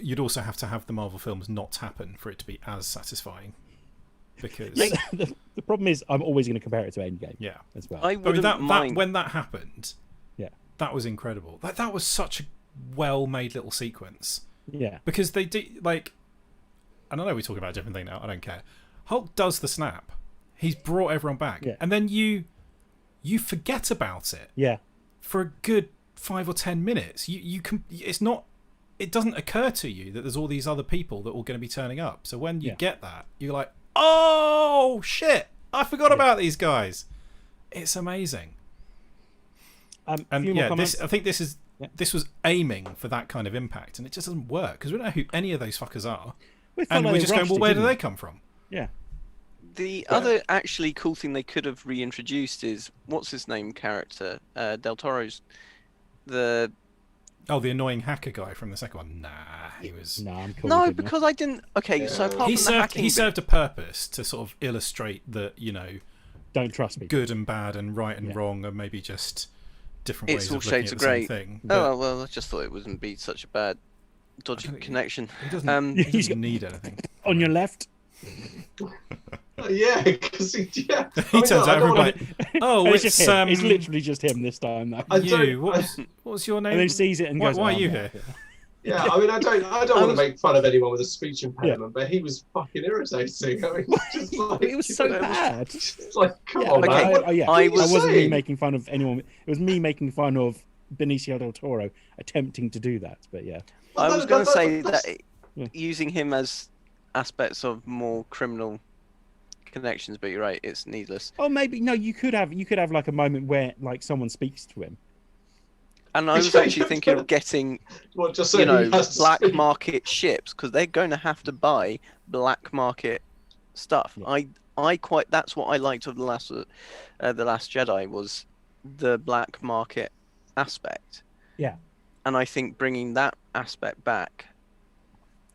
You'd also have to have the Marvel films not happen for it to be as satisfying. Because... the problem is I'm always going to compare it to Endgame. Yeah. As well. When that happened, that was incredible. That was such a well-made little sequence. Yeah. Because they did, like... And I know we're talking about a different thing now, I don't care. Hulk does the snap. He's brought everyone back. Yeah. And then you forget about it. Yeah. For a good 5 or 10 minutes. It doesn't occur to you that there's all these other people that are all going to be turning up. So when you get that, you're like, oh, shit, I forgot about these guys. It's amazing. I think this was aiming for that kind of impact, and it just doesn't work because we don't know who any of those fuckers are. And we're just going, well, where do they come from? Yeah. The other actually cool thing they could have reintroduced is, what's his name character? Del Toro's... the annoying hacker guy from the second one. Nah, he was... I'm cool. No, because I didn't... Okay, so apart from the hacking... He served a purpose to sort of illustrate that, don't trust me. Good and bad and right and wrong are maybe just different ways it's all of looking shades at of the grey. same thing. Oh, well, I just thought it wouldn't be such a bad, dodgy connection. He doesn't need anything. On your left. Yeah, because he turns out everybody. Oh, it's literally just him this time. Though. What was your name? And then sees it and goes, "Why are you here?" Yeah, I mean, I don't want to make fun of anyone with a speech impairment, but he was fucking irritating. I mean, just like, it was so bad. Just like, come on, man. I wasn't me making fun of anyone. It was me making fun of Benicio del Toro attempting to do that. But yeah, I was going to say that using him as aspects of more criminal connections, but you're right, it's needless. Oh, maybe no. You could have like a moment where like someone speaks to him. And I was actually thinking of getting, black market ships, because they're going to have to buy black market stuff. Yeah. That's what I liked of the last Jedi, was the black market aspect. Yeah. And I think bringing that aspect back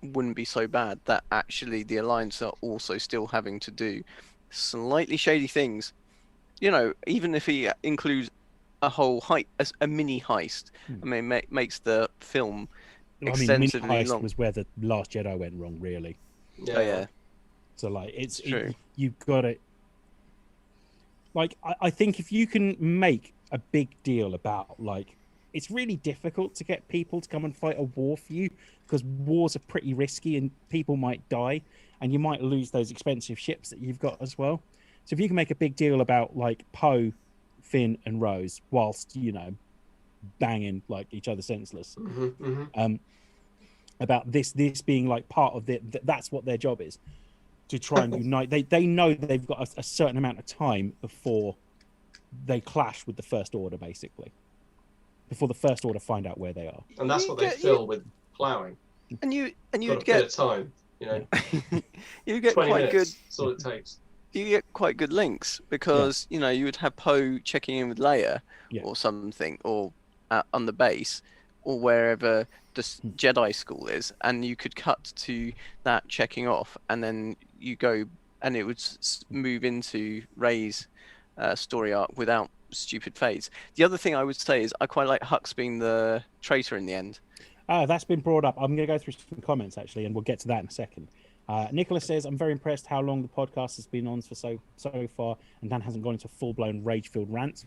wouldn't be so bad. That actually the Alliance are also still having to do slightly shady things, even if he includes a whole a mini heist, I mean, makes the film Well, I mean, mini extensively heist long. was where the Last Jedi went wrong, really. Yeah. Oh yeah, So like, it's true. You've got it. Like, I think if you can make a big deal about, like, it's really difficult to get people to come and fight a war for you, because wars are pretty risky and people might die and you might lose those expensive ships that you've got as well. So if you can make a big deal about, like, Poe, Finn and Rose whilst, banging like each other senseless, about this being like part of that's what their job is, to try and unite. They know they've got a certain amount of time before they clash with the First Order, basically, before the First Order find out where they are. And that's what they fill with ploughing. And you'd Got a get bit of time, you get 20 quite minutes, good. that's all it takes. You get quite good links because you would have Poe checking in with Leia or something, or on the base, or wherever the Jedi school is, and you could cut to that checking off, and then you go, and it would move into Rey's story arc without stupid fades. The other thing I would say is I quite like Hux being the traitor in the end. That's been brought up. I'm going to go through some comments actually, and we'll get to that in a second. Nicholas says, I'm very impressed how long the podcast has been on for so far, and Dan hasn't gone into a full-blown rage-filled rant.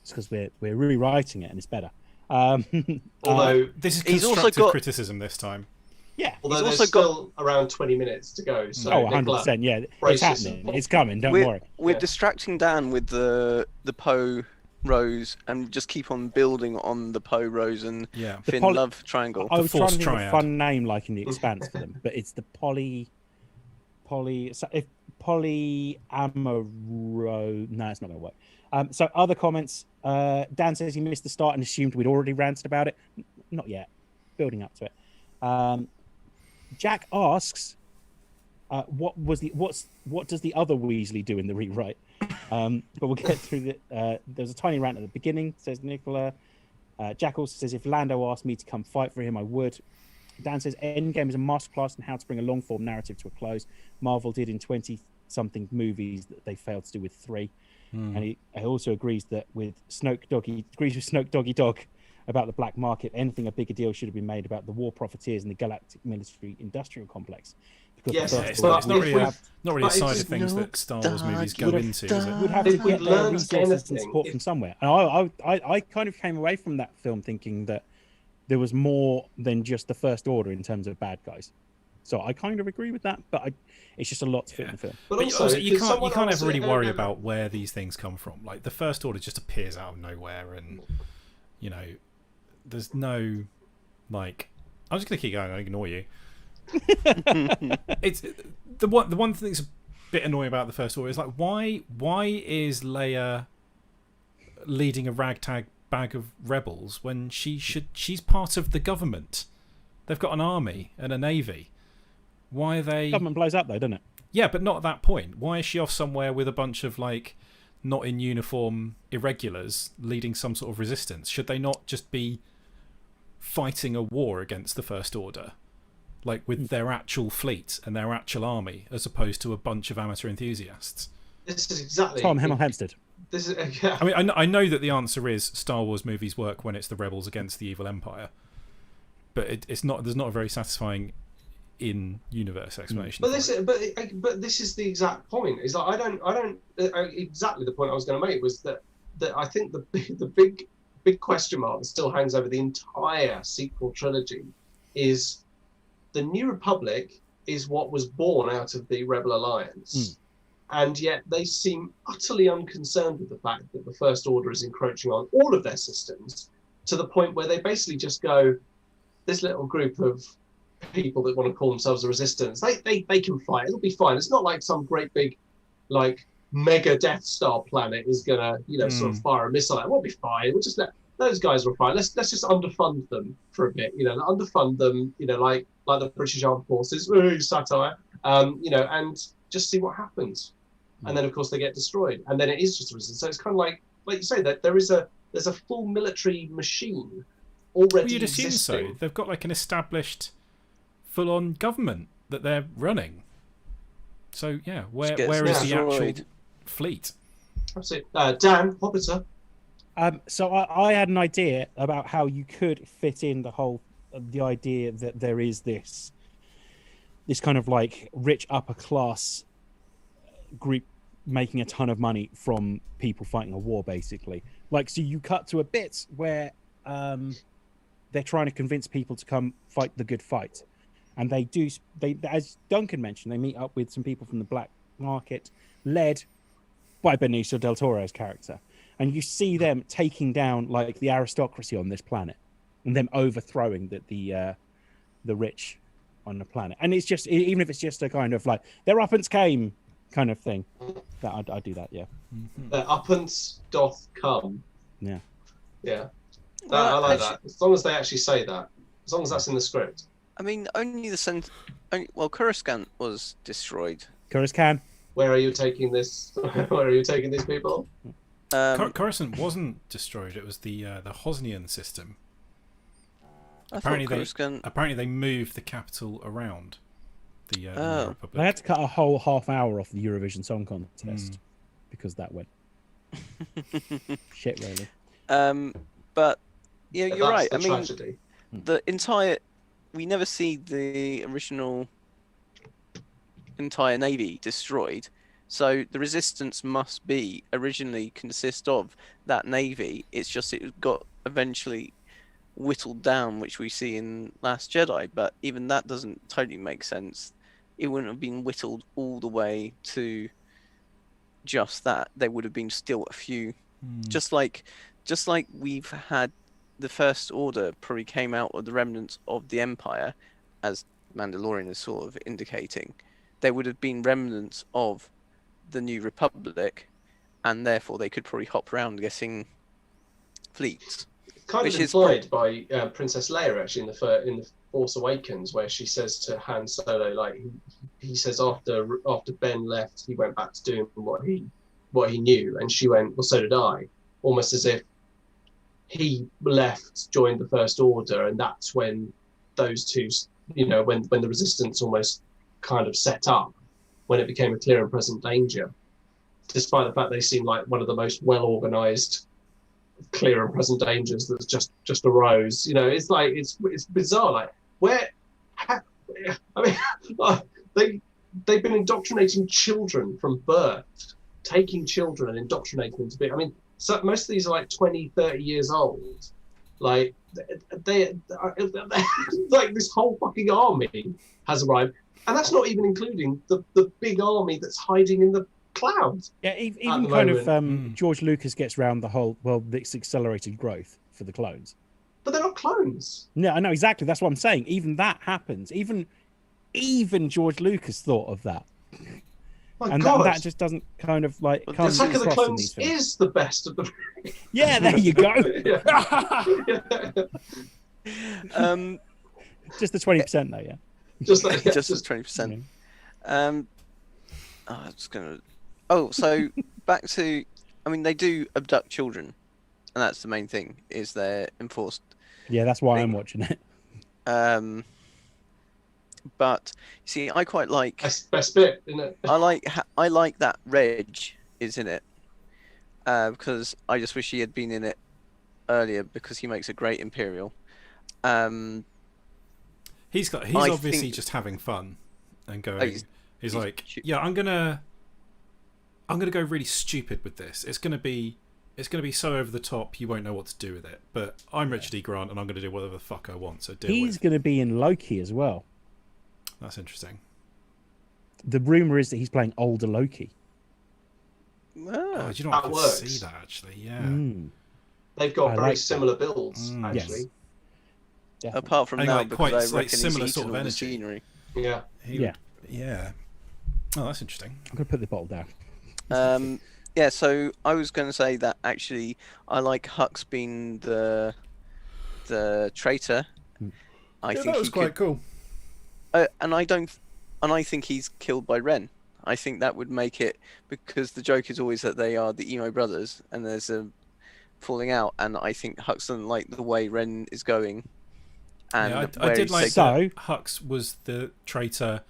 It's because we're rewriting it and it's better. Although this is he's also constructive got criticism this time. Yeah. Although He's there's also still around 20 minutes to go. So 100%. Yeah, it's happening. It's coming. Don't worry. We're distracting Dan with the Poe, Rose, and just keep on building on the Poe, Rose, and Finn love triangle. I was trying to think of a triad. fun name like in The Expanse for them, but it's the polyamoro. No, it's not going to work. So other comments. Dan says he missed the start and assumed we'd already ranted about it. Not yet. Building up to it. Jack asks, what does the other Weasley do in the rewrite? But we'll get through the. There's a tiny rant at the beginning, says Nicola. Jack also says, if Lando asked me to come fight for him, I would. Dan says, Endgame is a masterclass in how to bring a long-form narrative to a close. Marvel did in 20-something movies that they failed to do with 3. And he also agrees with Snoke Doggy Dog about the black market. Anything a bigger deal should have been made about the war profiteers and the galactic military industrial complex. Because it's not really a side of things that Star Wars movies go into, is it? Would have to get their resources and support from somewhere. And I kind of came away from that film thinking that there was more than just the First Order in terms of bad guys. So I kind of agree with that, but it's just a lot to fit in the film. But also you can't ever really worry about where these things come from. Like the First Order just appears out of nowhere, and there's no like. I'm just gonna keep going. I ignore you. It's the one thing that's a bit annoying about the First Order is like why is Leia leading a ragtag bag of rebels when she's part of the government? They've got an army and a navy. Why are they... Government blows up though, doesn't it? Yeah, but not at that point. Why is she off somewhere with a bunch of like not in uniform irregulars leading some sort of resistance? Should they not just be fighting a war against the First Order, like with their actual fleet and their actual army, as opposed to a bunch of amateur enthusiasts? This is exactly Tom Hamill Hempstead. This is yeah. I mean, I know that the answer is Star Wars movies work when it's the rebels against the evil empire, but it's not. There's not a very satisfying in-universe explanation. But this is the exact point. Is like I don't exactly the point I was going to make was that I think the big question mark that still hangs over the entire sequel trilogy is the New Republic is what was born out of the Rebel Alliance. And yet they seem utterly unconcerned with the fact that the First Order is encroaching on all of their systems to the point where they basically just go, this little group of people that want to call themselves a resistance, they can fight. It'll be fine. It's not like some great big, like, mega Death Star planet is going to, sort of fire a missile. It will be fine. We'll just let those guys will fine. Let's just underfund them for a bit, underfund them, like the British Armed Forces, satire, and just see what happens. And then, of course, they get destroyed. And then it is just a resistance. So it's kind of like you say, that there's a full military machine already Well, you'd assume existing. so. They've got like an established full-on government that they're running. So yeah, Just where gets is the actual destroyed. fleet? That's it. Dan, Hobbiter. So I had an idea about how you could fit in the idea that there is this kind of like rich upper class group making a ton of money from people fighting a war, basically. Like, so you cut to a bit where they're trying to convince people to come fight the good fight, and they as Duncan mentioned, they meet up with some people from the black market, led by Benicio del Toro's character, and you see them taking down like the aristocracy on this planet, and them overthrowing the rich on the planet. And it's just, even if it's just a kind of like their uppance came kind of thing, that I'd do that. Yeah. Uppance doth come. Yeah. Yeah. Well, I like that. As long as they actually say that. As long as that's in the script. I mean, only well, Coruscant was destroyed. Coruscant. Where are you taking this? Where are you taking these people? Coruscant wasn't destroyed. It was the Hosnian system. Apparently they moved the capital around the New Republic. They had to cut a whole half hour off the Eurovision Song Contest because that went shit, really. But yeah, you're right. I mean, tragedy. We never see the original entire navy destroyed. So the resistance must be originally consist of that navy. It's just it got eventually whittled down, which we see in Last Jedi. But even that doesn't totally make sense. It wouldn't have been whittled all the way to just that. There would have been still a few, just like we've had the First Order probably came out of the remnants of the Empire, as Mandalorian is sort of indicating. There would have been remnants of the New Republic, and therefore they could probably hop around getting fleets. Kind of implied by Princess Leia actually in the Force Awakens, where she says to Han Solo, like he says after Ben left, he went back to doing what he knew, and she went, well, so did I, almost as if he left, joined the First Order, and that's when those two, when the Resistance almost kind of set up, when it became a clear and present danger, despite the fact they seem like one of the most well-organized clear and present dangers that's just arose. It's like it's bizarre. Like they've been indoctrinating children from birth, taking children and indoctrinating them to be. I mean, so most of these are like 20, 30 years old. Like they like this whole fucking army has arrived, and that's not even including the big army that's hiding in the clouds. Yeah, even kind of George Lucas gets around the whole, this accelerated growth for the clones. But they're not clones. No, I know exactly. That's what I'm saying. Even that happens. Even George Lucas thought of that. And that just doesn't kind of like come across Attack of the in Clones these films. is the best of the. Yeah, there you go. Just the 20% though, yeah. Just the 20%. So back to, I mean, they do abduct children, and that's the main thing, is they're enforced. Yeah, that's why I'm watching it. But see, I quite like. That's the best bit, isn't it? I like that Reg is in it, because I just wish he had been in it earlier, because he makes a great Imperial. He's obviously just having fun and going. He's like, yeah, I'm gonna go really stupid with this. It's gonna be so over the top you won't know what to do with it. But I'm Richard E. Grant and I'm gonna do whatever the fuck I want. So he's gonna be in Loki as well. That's interesting. The rumor is that he's playing older Loki. Oh, you know what? I can see that actually. Yeah. They've got very similar builds actually. Yes. Apart from now, because quite I reckon similar he's sort of energy. Scenery. Yeah. Yeah. Oh, that's interesting. I'm gonna put the bottle down. Yeah. So I was going to say that actually, I like Hux being the traitor. I think that was quite cool. And I think he's killed by Ren. I think that would make it, because the joke is always that they are the emo brothers, and there's a falling out. And I think Hux doesn't like the way Ren is going. And I did like that Hux was the traitor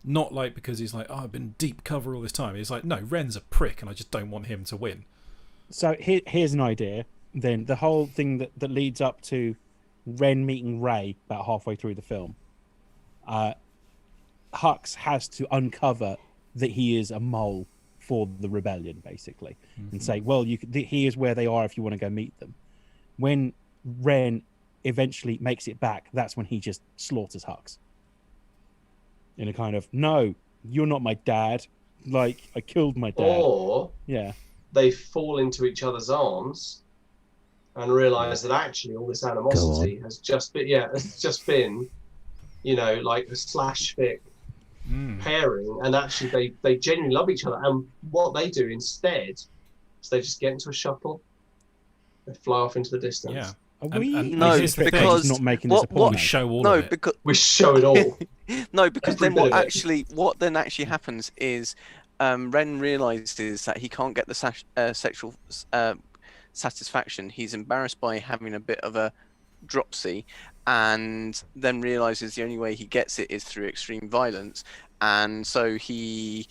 Not like because he's like, oh, I've been deep cover all this time. He's like, no, Ren's a prick, and I just don't want him to win. So here's an idea. Then the whole thing that leads up to Ren meeting Rey about halfway through the film. Hux has to uncover that he is a mole for the rebellion, basically, and say, well, here's where they are if you want to go meet them. When Ren eventually makes it back, that's when he just slaughters Hux. In a kind of, no, you're not my dad. Like, I killed my dad. Or yeah, they fall into each other's arms and realise that actually all this animosity has just been, you know, like a slash fic pairing, and actually they genuinely love each other. And what they do instead is they just get into a shuttle, they fly off into the distance. Yeah. No, here's the thing. because not making this a porno. we show all no, of it. because We show it all. no, because Every then bit what of it. actually happens is Ren realizes that he can't get the sexual satisfaction. He's embarrassed by having a bit of a dropsy, and then realizes the only way he gets it is through extreme violence, and so he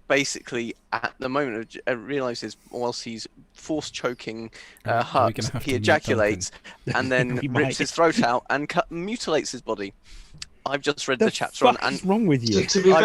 basically at the moment realizes whilst he's force choking Hux, he ejaculates and then We rips might. his throat out and mutilates his body. I've just read the the chapter on, fuck and is wrong with you? To be fair,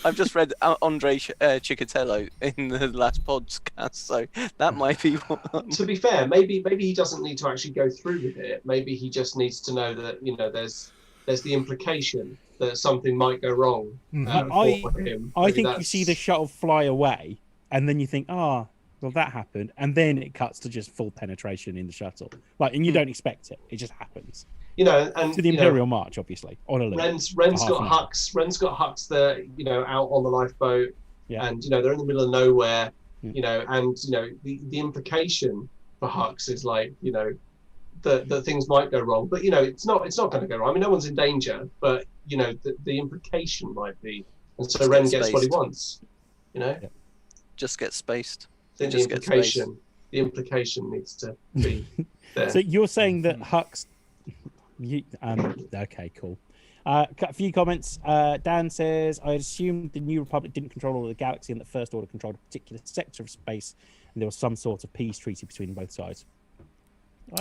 I've just read Andre Chikatilo in the last podcast, so that might be what... to be fair, maybe he doesn't need to actually go through with it. Maybe he just needs to know that, you know, there's the implication that something might go wrong for him. I think you see the shuttle fly away, and then you think, well, that happened, and then it cuts to just full penetration in the shuttle, like, and you don't expect it. It just happens. You know, and To the Imperial March, obviously, on a loop. Ren's for got half an hour. Hux. Ren's got Hux there, you know, out on the lifeboat, Yeah. and you know they're in the middle of nowhere, Yeah. you know, and you know the implication for Hux is like, you know, that things might go wrong, but you know it's not going to go wrong. I mean, no one's in danger, but you know the implication might be, and so Just Ren get gets what he spaced. wants, you know. Yeah. just get spaced. Then Just get spaced. the implication needs to be there. So you're saying that Hux... okay, cool. A few comments. Dan says, I assumed the New Republic didn't control all of the galaxy and that First Order controlled a particular sector of space and there was some sort of peace treaty between both sides.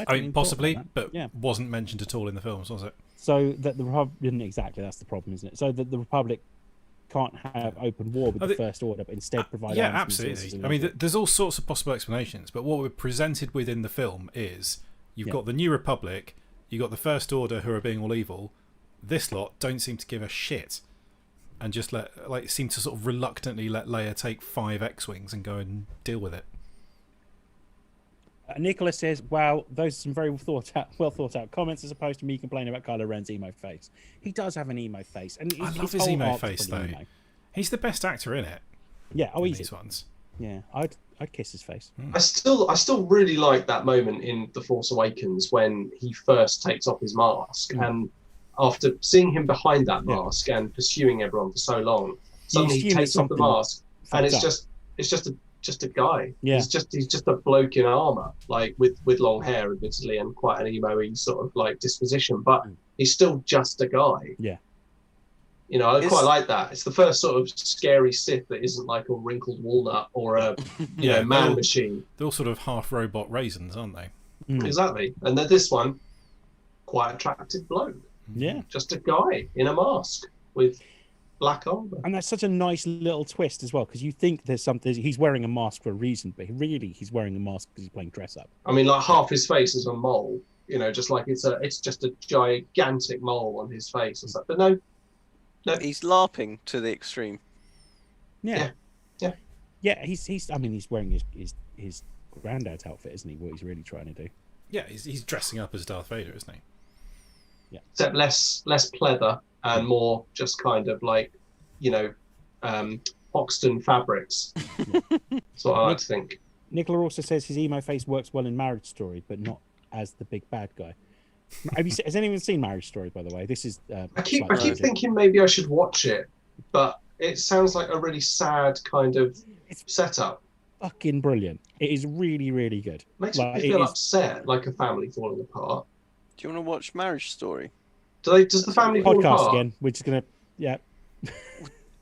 I mean, possibly, but yeah. wasn't mentioned at all in the films, was it? So that the Republic... Exactly, that's the problem, isn't it? So that the Republic can't have open war with the First Order, but instead provide... Yeah, arms and resources absolutely. and I mean, everything. there's all sorts of possible explanations, but what we're presented with in the film is you've got the New Republic, you've got the First Order who are being all evil. This lot don't seem to give a shit, and just seem to sort of reluctantly let Leia take 5 X-wings and go and deal with it. Nicholas says, wow, those are some very well thought out comments as opposed to me complaining about Kylo Ren's emo face. He does have an emo face. And I love his his whole emo arc's face, pretty though. emo. He's the best actor in it. Yeah, in easy. these ones. Yeah, I'd kiss his face. I still really like that moment in The Force Awakens when he first takes off his mask, and after seeing him behind that mask and pursuing everyone for so long, suddenly he assume takes it's off the something mask and it's fucked just a guy. Yeah. He's just a bloke in armor, like with long hair, admittedly, and quite an emo-y sort of like disposition, but he's still just a guy. Yeah. You know, I quite like that. It's the first sort of scary Sith that isn't like a wrinkled walnut or a you know, man machine. They're all sort of half robot raisins, aren't they? Exactly. And then this one, quite attractive bloke. Yeah. Just a guy in a mask with black armor. And that's such a nice little twist as well, because you think there's something, he's wearing a mask for a reason, but really he's wearing a mask because he's playing dress up. I mean, like half his face is a mole, you know, just like it's just a gigantic mole on his face or something. But no, He's LARPing to the extreme. Yeah. Yeah. Yeah, he's I mean, he's wearing his granddad's outfit, isn't he? What he's really trying to do. Yeah, he's dressing up as Darth Vader, isn't he? Yeah. Except less pleather and more just kind of like, you know, Hoxton fabrics. That's what I like to think. Nicola also says his emo face works well in Marriage Story, but not as the big bad guy. Has anyone seen Marriage Story, by the way? This is. I keep thinking maybe I should watch it, but it sounds like a really sad kind of setup. Fucking brilliant! It is really, really good. Makes me feel upset, like a family falling apart. Do you want to watch Marriage Story? Does the family fall Podcast apart? again. We're just gonna, yeah.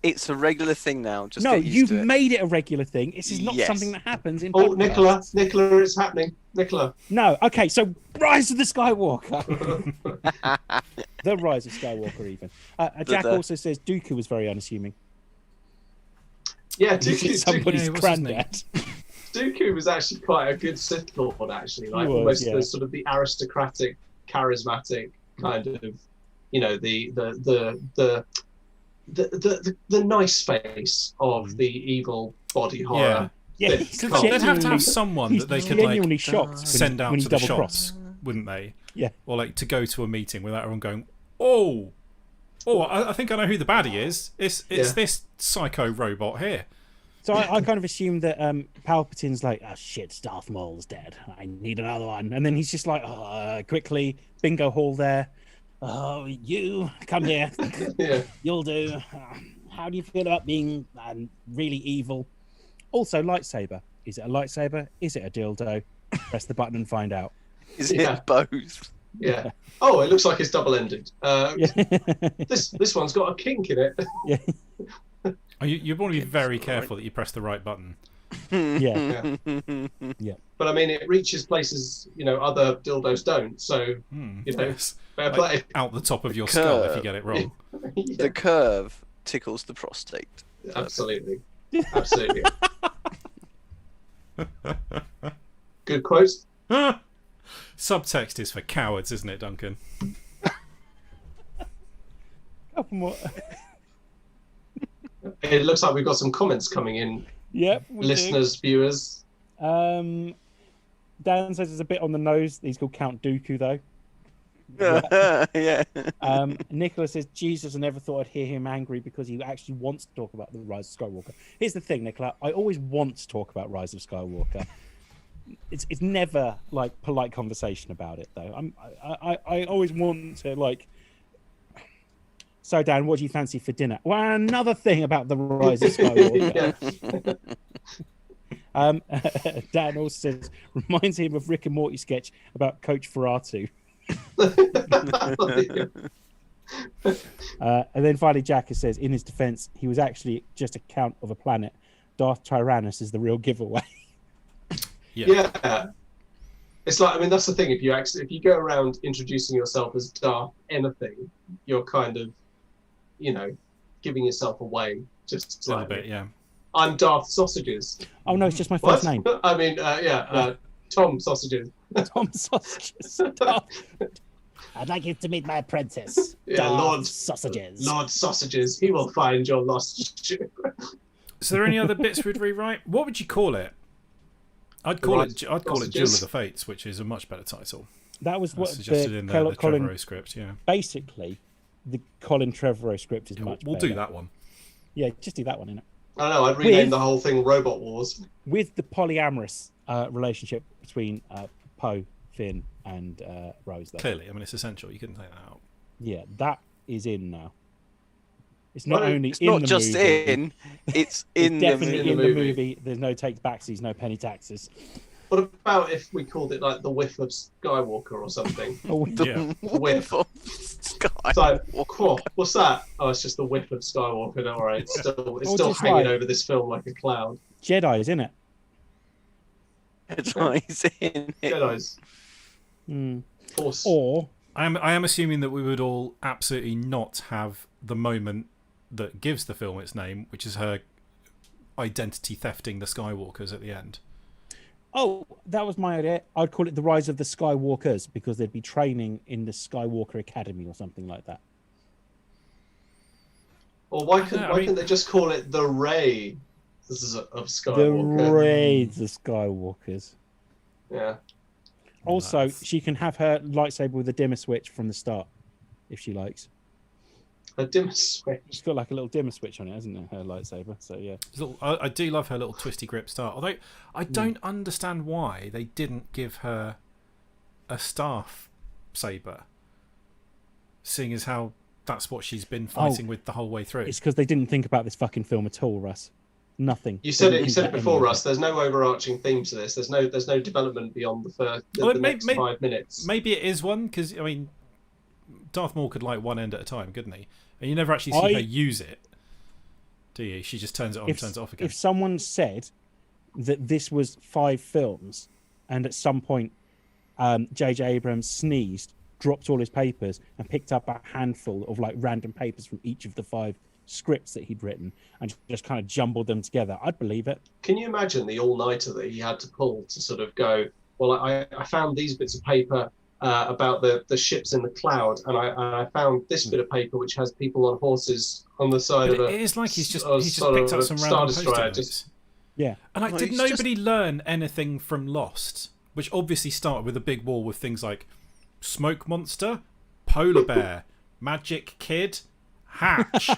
It's a regular thing now. Just No, get used you've to it. made it a regular thing. This is not Yes. something that happens in. Oh, podcasts. Nicola, it's happening. Nicola. No, okay. So, Rise of the Skywalker. The Rise of Skywalker, even. Jack also says Dooku was very unassuming. Yeah, He's somebody's what's his name? granddad. Dooku was actually quite a good Sith Lord, actually. Like was, almost yeah. the sort of the aristocratic, charismatic kind of, the nice face of the evil body horror. Yeah, Sith he's cult. They'd have to genuinely- have someone he's that they could genuinely like shocked send out when he to the double cross. shops, wouldn't they? Yeah. Or like to go to a meeting without everyone going, I think I know who the baddie is. It's this psycho robot here. So I kind of assumed that Palpatine's like, oh shit, Darth Maul's dead. I need another one. And then he's just like, quickly, bingo hall there. Oh, you, come here. Yeah. You'll do. How do you feel about being really evil? Also, lightsaber. Is it a lightsaber? Is it a dildo? Press the button and find out. Is it Yeah. both? Yeah. Oh, it looks like it's double-ended. Yeah. This one's got a kink in it. Yeah. Oh, you want to be very careful that you press the right button. Yeah. But I mean, it reaches places other dildos don't. So Yes. fair Like, play. out the top of your skull if you Curve. get it wrong. Yeah, The curve tickles the prostate. absolutely. Absolutely. Good quotes. Subtext is for cowards, isn't it, Duncan? Couple more. It looks like we've got some comments coming in. Yep. we do. Listeners, viewers. Dan says it's a bit on the nose. He's called Count Dooku, though. Yeah. Nicholas says, Jesus, I never thought I'd hear him angry because he actually wants to talk about the Rise of Skywalker. Here's the thing, Nicola. I always want to talk about Rise of Skywalker. It's never like polite conversation about it, though. I always want to like. So, Dan, what do you fancy for dinner? Well, another thing about the Rise of Skywalker. Yeah. Dan also says reminds him of Rick and Morty sketch about Coach Ferratu. And then finally, Jack says, in his defense, he was actually just a count of a planet. Darth Tyrannus is the real giveaway. Yeah. It's like, I mean, that's the thing. If you go around introducing yourself as Darth anything, you're kind of, giving yourself away. Just A little slightly. bit, yeah. I'm Darth Sausages. Oh no, it's just my What? first name. I mean, Tom Sausages. Tom Sausages. Darth. I'd like you to meet my apprentice, Yeah, Darth Lord Sausages. Lord Sausages. He will find your lost ship. Is there any other bits we'd rewrite? What would you call it? I'd call it Duel of the Fates, which is a much better title. That was what Suggested in the Colin. Trevorrow script, yeah. Basically, the Colin Trevorrow script is Yeah, much we'll better. do that one. Yeah, just do that one, innit? I don't know. I'd rename With- the whole thing Robot Wars. With the polyamorous relationship between Poe, Finn, and Rose, though. Clearly, I mean, it's essential. You couldn't take that out. Yeah, that is in now. It's not Well, only It's in not the just movie, in, it's it's in the definitely movie. in the movie. movie. There's no takes backsies, no penny taxes. What about if we called it like the whiff of Skywalker or something? Oh, Yeah. Whiff. Of Sky. It's like, what's that? Oh, it's just the whiff of Skywalker. Don't worry, it's still Or still just hanging like- over this film like a cloud. Jedi is in it. Jedi's in it. Jedi's Mm. Force. Or I am assuming that we would all absolutely not have the moment that gives the film its name, which is her identity thefting the Skywalkers at the end. oh, that was my idea. I'd call it the Rise of the Skywalkers because they'd be training in the Skywalker Academy or something like that. Or why I couldn't mean- they just call it the Ray? This is of The Skywalker. Raids of Skywalkers. Yeah. Also, Nuts. she can have her lightsaber with a dimmer switch from the start, if she likes. A dimmer switch. She's got like a little dimmer switch on it, hasn't it? Her lightsaber. So yeah. I do love her little twisty grip start, although I don't understand why they didn't give her a staff saber, seeing as how that's what she's been fighting with the whole way through. It's because they didn't think about this fucking film at all, Russ. Nothing. You said They it. You didn't said think it about before, any of Russ. There's no overarching theme to this. There's no development beyond the Well, next 5 minutes. Maybe it is one because I mean, Darth Maul could light one end at a time, couldn't he? And you never actually see her use it, do you? She just turns it on and turns it off again. If someone said that this was 5 films, and at some point J.J. Abrams sneezed, dropped all his papers, and picked up a handful of like random papers from each of the 5 scripts that he'd written and just kind of jumbled them together, I'd believe it. Can you imagine the all-nighter that he had to pull to sort of go, well, I found these bits of paper about the ships in the cloud, and I found this bit of paper which has people on horses on the side but of a... It is like he's just picked up some random Post-it notes. Yeah. And Well, did he's nobody learn anything from Lost? Which obviously started with a big wall with things like smoke monster, polar bear, magic kid, hatch,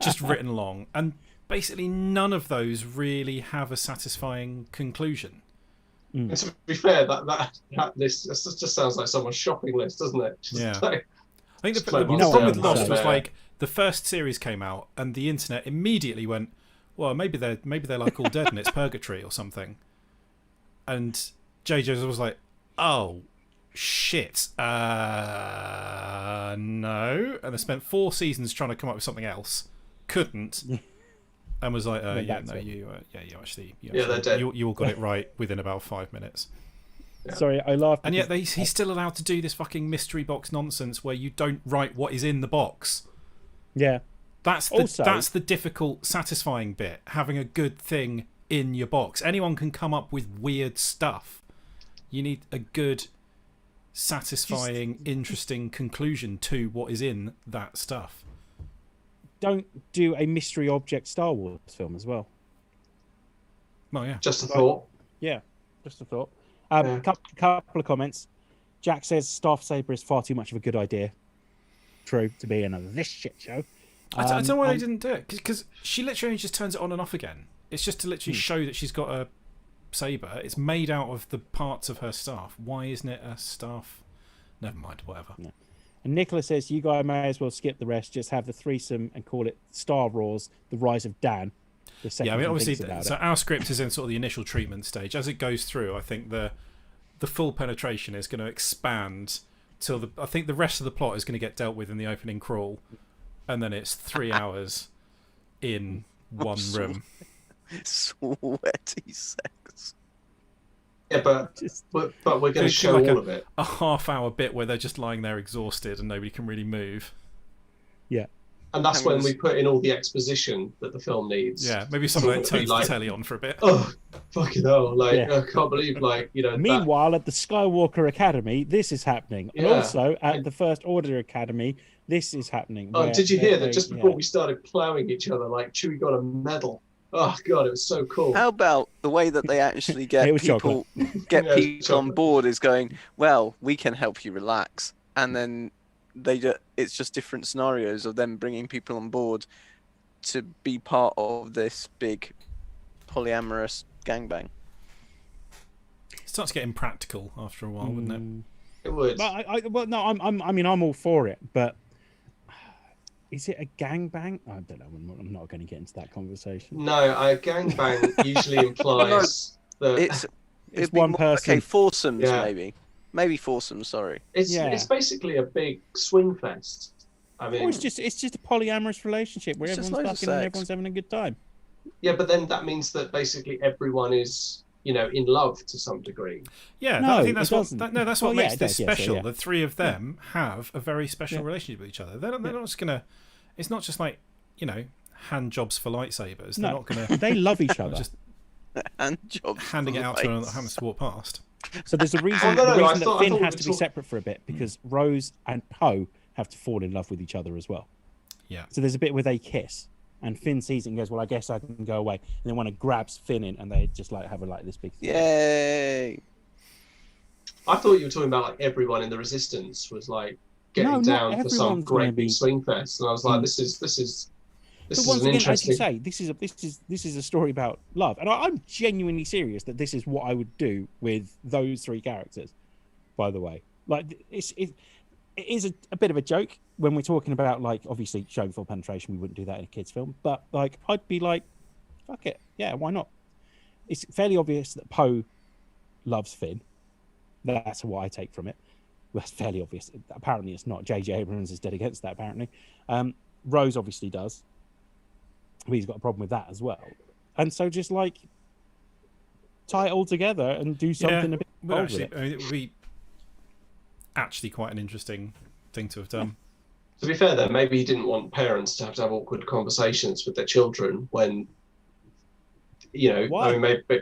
just written along. And basically none of those really have a satisfying conclusion. And to be fair, that list just sounds like someone's shopping list, doesn't it? Just Yeah. like, I think the Smoke problem with monster, Lost was yeah. like the first series came out and the internet immediately went, well, maybe they're like all dead and it's purgatory or something. And JJ was like, oh shit, no. And they spent 4 seasons trying to come up with something else, couldn't, and was like, yeah, no, you actually they're dead. you all got it right within about 5 minutes. Yeah. Sorry, I laughed. And yet he's still allowed to do this fucking mystery box nonsense where you don't write what is in the box. Yeah. That's Also- that's the difficult, satisfying bit. Having a good thing in your box. Anyone can come up with weird stuff. You need a good, satisfying, interesting conclusion to what is in that stuff. Don't do a mystery object Star Wars film as well. Well, yeah. just a thought. Yeah, just a thought. Yeah. Couple of comments. Jack says Staff Saber is far too much of a good idea. True, to be in this shit show. I don't know why they and- didn't do it, because she literally just turns it on and off again. It's just to literally show that she's got a saber. It's made out of the parts of her staff. Why isn't it a staff? Never mind, whatever. Yeah. And Nicola says, you guys may as well skip the rest, just have the threesome and call it Star Wars, The Rise of Dan. Yeah, I mean, obviously, about so it. our script is in sort of the initial treatment stage. As it goes through, I think the full penetration is going to expand till I think the rest of the plot is going to get dealt with in the opening crawl, and then it's 3 hours in one room. Sweaty sex. Yeah, but we're going to It's show like all of it. A half-hour bit where they're just lying there exhausted and nobody can really move. Yeah. And that's Cameron's- when we put in all the exposition that the film needs. Yeah, maybe someone like turns Like- the telly on for a bit. Oh, fucking hell. Like, Yeah. I can't believe, like, you know. that- Meanwhile, at the Skywalker Academy, this is happening. And Yeah. also at the First Order Academy, this is happening. Oh, where did you hear that they- just before we started ploughing each other, like, Chewie got a medal? Oh, God, it was so cool. How about the way that they actually get It was people Yeah, it was people on chocolate. board is going, well, we can help you relax, and then it's just different scenarios of them bringing people on board to be part of this big polyamorous gangbang. It starts getting practical after a while, wouldn't it? It would. But I mean, I'm all for it, but is it a gangbang? I don't know. I'm not going to get into that conversation. No, a gangbang usually implies that It's it'd be one more- person. Okay, foursomes Yeah. maybe foursomes. Sorry. Yeah. it's basically a big swing fest. I mean, Or it's just a polyamorous relationship where It's just everyone's loads of fucking and sex. everyone's having a good time. yeah, but then that means that basically everyone is, you know, in love to some degree. Yeah, No, I think that's it what doesn't. that's Well, what yeah, makes it this does, yes, special. yeah. The three of them have a very special Yeah. relationship with each other. They're not just gonna. It's not just like, you know, hand jobs for lightsabers. They're No, not gonna they love each other. just And jobs. handing it for out to anyone lights. that happens to walk past. So there's a reason, Oh, no, the no, I reason thought- that I Finn thought we has were to be talk- separate for a bit, because Rose and Poe have to fall in love with each other as well. Yeah. So there's a bit where they kiss, and Finn sees it and goes, "Well, I guess I can go away." And then one grabs Finn in, and they just like have this big. Yay! I thought you were talking about like everyone in the Resistance was like getting No, not down for some everyone's gonna great big be- swing fest, and I was like, Mm. this is But once an again, as you interesting. say, this is a story about love, and I'm genuinely serious that this is what I would do with those 3 characters. By the way, like it is a bit of a joke when we're talking about, like, obviously showing full penetration. We wouldn't do that in a kids' film, but like I'd be like, fuck it, yeah, why not? It's fairly obvious that Poe loves Finn. That's what I take from it. Well, that's fairly obvious. Apparently, it's not. J.J. Abrams is dead against that. Apparently, Rose obviously does. But he's got a problem with that as well. And so, just like tie it all together and do something a bit bold with it. I mean, it would be actually quite an interesting thing to have done. To be fair, though, maybe he didn't want parents to have awkward conversations with their children when, Why? I mean, maybe.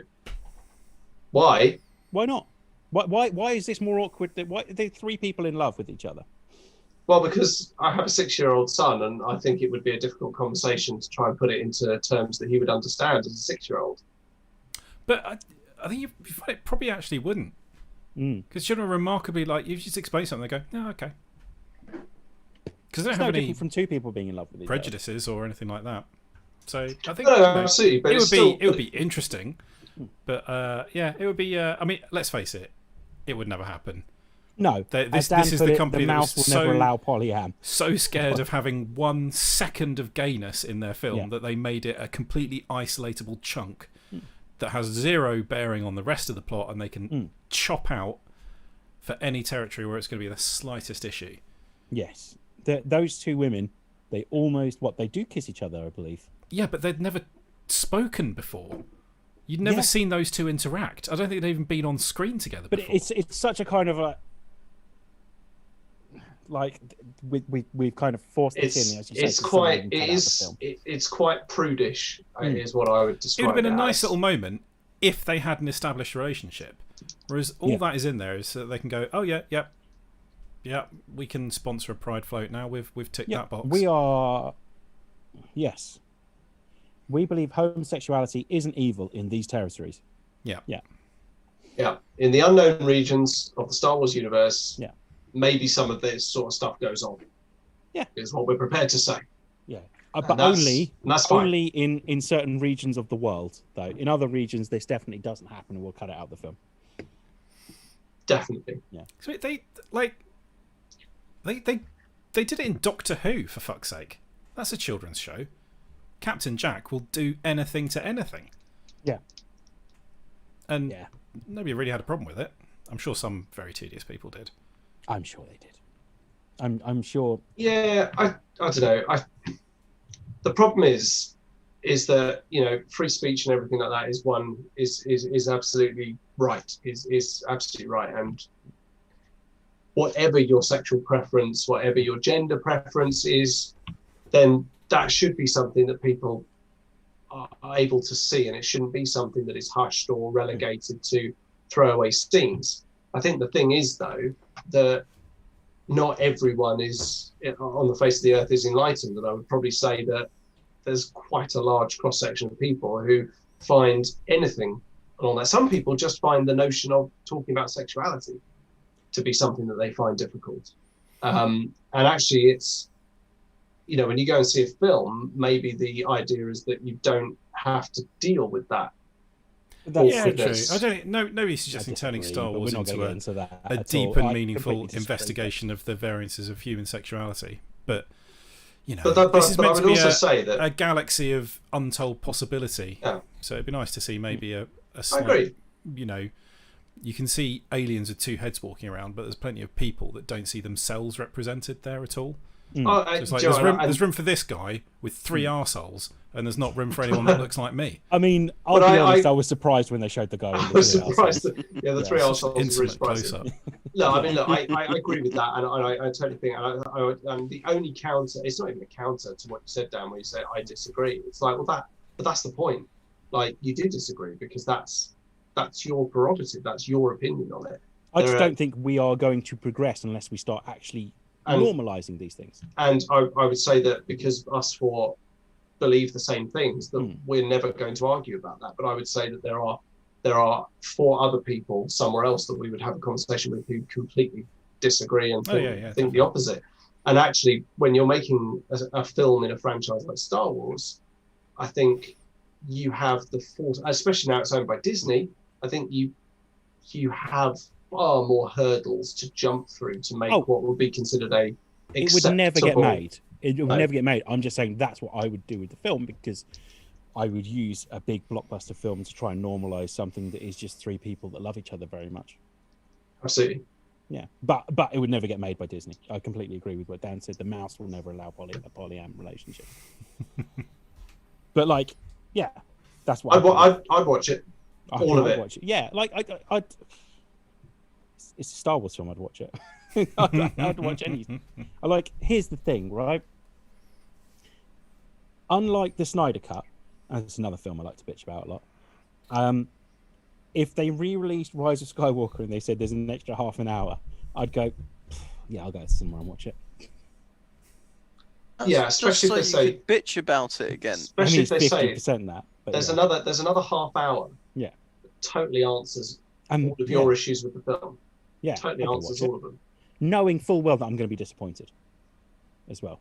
Why? Why not? Why is this more awkward? Why are they three people in love with each other? Well, because I have a 6-year-old son, and I think it would be a difficult conversation to try and put it into terms that he would understand as a 6-year-old. But I think you find it probably actually wouldn't. Because children are remarkably like, you just explain something, they go, "Oh, okay." Because they don't have any different from two people being in love with each prejudices or anything like that. So I think no, absolutely, but it would be interesting. But it would be. I mean, let's face it, it would never happen. No, this is the company the that mouse was will never allow polyam. So scared of having 1 second of gayness in their film that they made it a completely isolatable chunk that has zero bearing on the rest of the plot, and they can chop out for any territory where it's going to be the slightest issue. Yes, those two women, they do kiss each other, I believe. Yeah, but they'd never spoken before. You'd never seen those two interact. I don't think they've even been on screen together before. But it's such a kind of a we've kind of forced it in, as you say. It's quite prudish, is what I would describe. It would have been a nice little moment if they had an established relationship. Whereas all that is in there is so that they can go, "Oh yeah, we can sponsor a pride float now. We've ticked that box." We believe homosexuality isn't evil in these territories. Yeah. In the unknown regions of the Star Wars universe, maybe some of this sort of stuff goes on. Yeah, is what we're prepared to say. Yeah, but only in certain regions of the world, though. In other regions, this definitely doesn't happen, and we'll cut it out of the film. Definitely. Yeah. So they did it in Doctor Who, for fuck's sake. That's a children's show. Captain Jack will do anything to anything. Yeah. And nobody really had a problem with it. I'm sure some very tedious people did. I'm sure they did. I'm sure. Yeah, I don't know. The problem is that free speech and everything like that is absolutely right. Is absolutely right. And whatever your sexual preference, whatever your gender preference is, then that should be something that people are able to see, and it shouldn't be something that is hushed or relegated to throwaway scenes. I think the thing is, though, that not everyone is on the face of the earth is enlightened, and I would probably say that there's quite a large cross-section of people who find anything along that. Some people just find the notion of talking about sexuality to be something that they find difficult. And actually, it's, when you go and see a film, maybe the idea is that you don't have to deal with that. Yeah, true. I don't. Nobody's suggesting turning Star Wars into a deep and meaningful investigation of the variances of human sexuality. But this is meant to be a galaxy of untold possibility. Yeah. So it'd be nice to see maybe a slight, I agree. You can see aliens with two heads walking around, but there's plenty of people that don't see themselves represented there at all. There's room for this guy with 3 arseholes, and there's not room for anyone that looks like me. I mean, I'll be honest, I was surprised when they showed the guy. I was surprised. The 3 arseholes was really surprising. No, I mean, look, I agree with that, and I totally think, and the only counter, it's not even a counter to what you said, Dan, where you say I disagree. It's like, but that's the point. Like, you do disagree because that's your prerogative, that's your opinion on it. I just don't think we are going to progress unless we start actually normalizing these things. And I would say that because us 4 believe the same things, that we're never going to argue about that. But I would say that there are 4 other people somewhere else that we would have a conversation with who completely disagree and think the opposite. And actually, when you're making a film in a franchise like Star Wars, I think you have the force, especially now it's owned by Disney, I think you have far more hurdles to jump through to make what would be considered a acceptable... It would never get made. It would never get made. I'm just saying that's what I would do with the film, because I would use a big blockbuster film to try and normalize something that is just 3 people that love each other very much. Absolutely. Yeah, but it would never get made by Disney. I completely agree with what Dan said. The mouse will never allow a polyam relationship. But like, yeah, that's what I'd watch it. All of it. Watch it. Yeah, like it's a Star Wars film. I'd watch it. I'd watch anything. Here's the thing, right? Unlike the Snyder Cut, and it's another film I like to bitch about a lot. If they re-released Rise of Skywalker and they said there's an extra half an hour, I'd go, yeah, I'll go somewhere and watch it. Yeah, especially if they say you could bitch about it again. Especially if they say 50% that. There's another half hour. Yeah. That totally answers all of your issues with the film. Yeah. Totally answers all of them. Knowing full well that I'm going to be disappointed as well.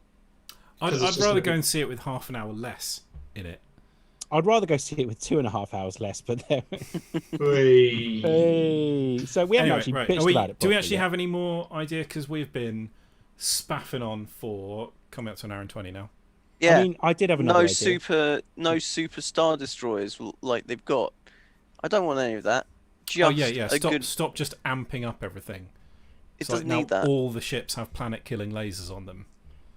I'd rather go and see it with half an hour less in it. I'd rather go see it with 2.5 hours less, but there. Hey. So we haven't actually bitched about it. Do we actually have any more idea? Because we've been spaffing on for coming up to an hour and 20 now. Yeah, I mean, I did have another idea. No super Star Destroyers like they've got. I don't want any of that. Just Stop just amping up everything. It doesn't need that. All the ships have planet-killing lasers on them.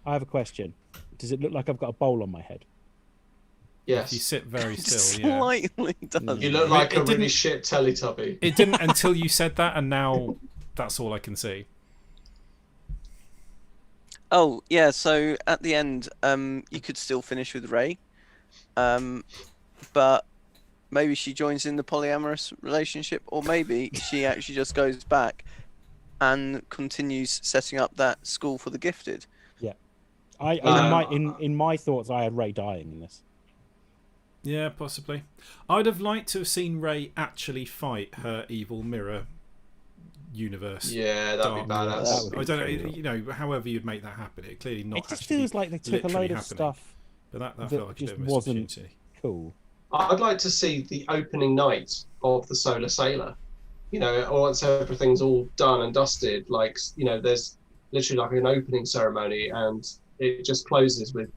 I have a question. Does it look like I've got a bowl on my head? Yes. You sit very still. Slightly does. You look like a really shit Teletubby. It didn't until you said that, and now that's all I can see. Oh yeah, so at the end, you could still finish with Rey, but maybe she joins in the polyamorous relationship, or maybe she actually just goes back and continues setting up that school for the gifted. Yeah, in my thoughts, I had Rey dying in this. Yeah, possibly. I'd have liked to have seen Rey actually fight her evil mirror universe. Yeah, that'd be badass. I don't know, however you'd make that happen. It clearly not. It just feels like they took a load of stuff, but that just felt like a bit of a wasn't cool. I'd like to see the opening night of the Solar Sailor. Once everything's all done and dusted, there's literally like an opening ceremony and it just closes with.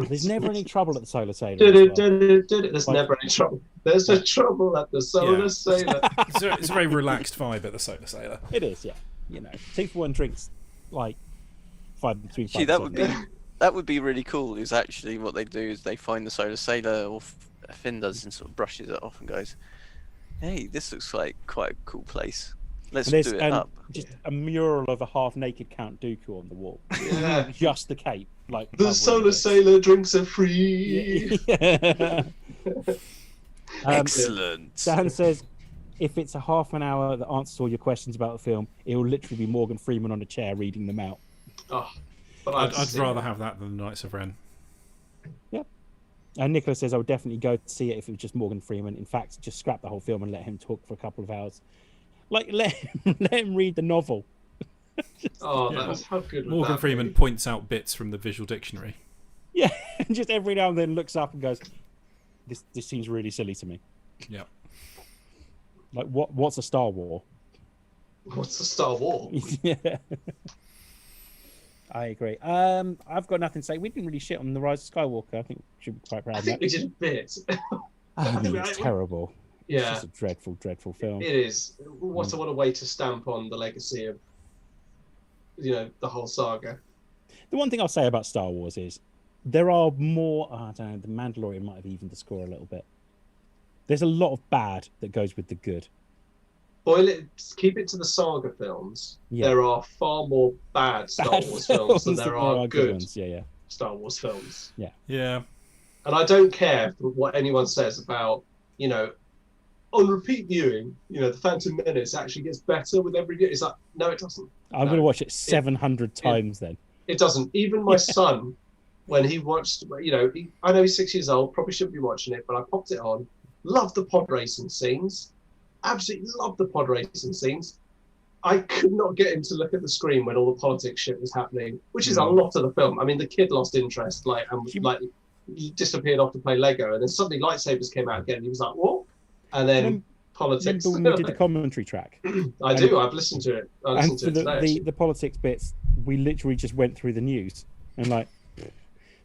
There's never any trouble at the Solar Sailor. There's never any trouble. There's no trouble at the Solar Sailor. It's a very relaxed vibe at the Solar Sailor. It is, yeah. 2-for-1 drinks between 5 Gee, that would be really cool. Is actually what they do is they find the Solar Sailor, or Finn does, and sort of brushes it off and goes, "Hey, this looks like quite a cool place. Let's do it up." Just a mural of a half-naked Count Dooku on the wall. Yeah. Just the cape, like the Solar Sailor drinks are free. Yeah. Excellent. Dan says, if it's a half an hour that answers all your questions about the film, it will literally be Morgan Freeman on a chair reading them out. Oh, but I'd rather have that than the Knights of Ren. Yep. And Nicholas says, I would definitely go to see it if it was just Morgan Freeman. In fact, just scrap the whole film and let him talk for a couple of hours. Let him read the novel. That's how good would Morgan that Freeman be? points out bits from the visual dictionary. Yeah, and just every now and then looks up and goes, "This seems really silly to me." Yeah. Like what's a Star War? What's the Star War? Yeah. I agree. I've got nothing to say. We didn't really shit on the Rise of Skywalker. I think we should be quite proud I of think that. we did a bit. I mean, it's terrible. Yeah. It's just a dreadful, dreadful film. It is. What a way to stamp on the legacy of, the whole saga. The one thing I'll say about Star Wars is there are more. I don't know. The Mandalorian might have evened the score a little bit. There's a lot of bad that goes with the good. Keep it to the saga films. Yeah. There are far more bad Star Wars films than there are good ones. Yeah. Star Wars films. Yeah. Yeah. And I don't care what anyone says about, on repeat viewing, the Phantom Menace actually gets better with every view. It's like, no, it doesn't. I'm going to watch it 700 times then. It doesn't. Even my son, when he watched, I know he's 6 years old, probably shouldn't be watching it, but I popped it on. Loved the pod racing scenes. Absolutely loved the pod racing scenes. I could not get him to look at the screen when all the politics shit was happening, which is a lot of the film. I mean, the kid lost interest, he disappeared off to play Lego, and then suddenly lightsabers came out again. And he was like, "What?" And then politics. Remember when we did the commentary track? I do. I've listened to it. I listened to it today. The politics bits, we literally just went through the news and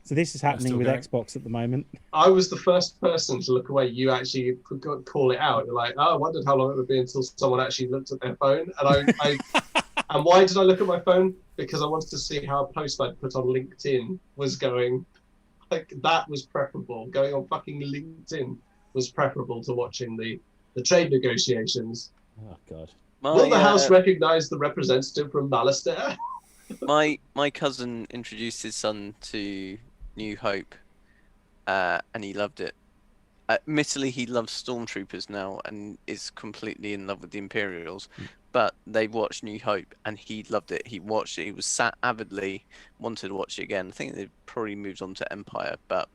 So this is happening still with going. Xbox at the moment. I was the first person to look away. You actually call it out. You're like, oh, I wondered how long it would be until someone actually looked at their phone. And and why did I look at my phone? Because I wanted to see how a post I'd put on LinkedIn was going. Like, that was preferable. Going on fucking LinkedIn was preferable to watching the trade negotiations. Oh God. Will the House recognise the representative from Malastare? My cousin introduced his son to New Hope, and he loved it. Admittedly, he loves Stormtroopers now and is completely in love with the Imperials. But they watched New Hope and he loved it. He watched it. He was sat avidly, wanted to watch it again. I think they probably moved on to Empire, but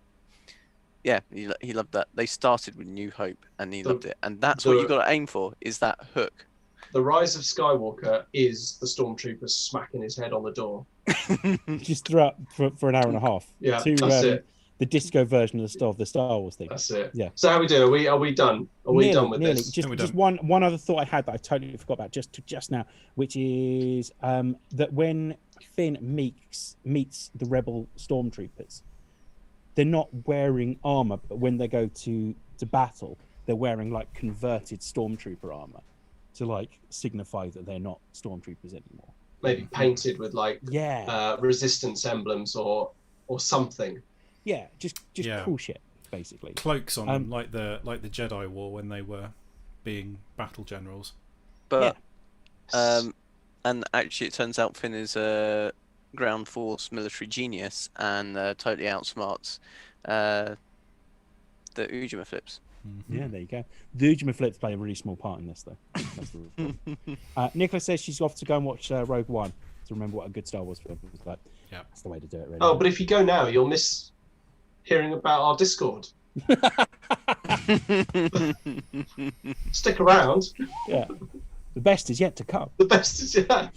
yeah, he loved that. They started with New Hope and he loved it. And that's what you got to aim for, is that hook. The Rise of Skywalker is the Stormtrooper smacking his head on the door. Just threw up for an hour and a half. Yeah, that's it. The disco version of the Star Wars thing. That's it. Yeah. So how we do? Are we done? Are we done with this? Just one other thought I had that I totally forgot about just now, which is that when Finn meets the rebel stormtroopers, they're not wearing armor, but when they go to battle, they're wearing like converted stormtrooper armor to like signify that they're not stormtroopers anymore. Maybe painted with like resistance emblems or something. Yeah, just cool shit, basically. Cloaks on them, like the Jedi wore when they were being battle generals. But and actually, it turns out Finn is a ground force military genius and totally outsmarts the Ujima flips. Yeah, there you go. The Ujima flips play a really small part in this, though. Nicola says she's off to go and watch Rogue One to remember what a good Star Wars film was like. Yeah, that's the way to do it, really. Oh, but if you go now, you'll miss hearing about our Discord. Stick around. Yeah, the best is yet to come. The best is yet.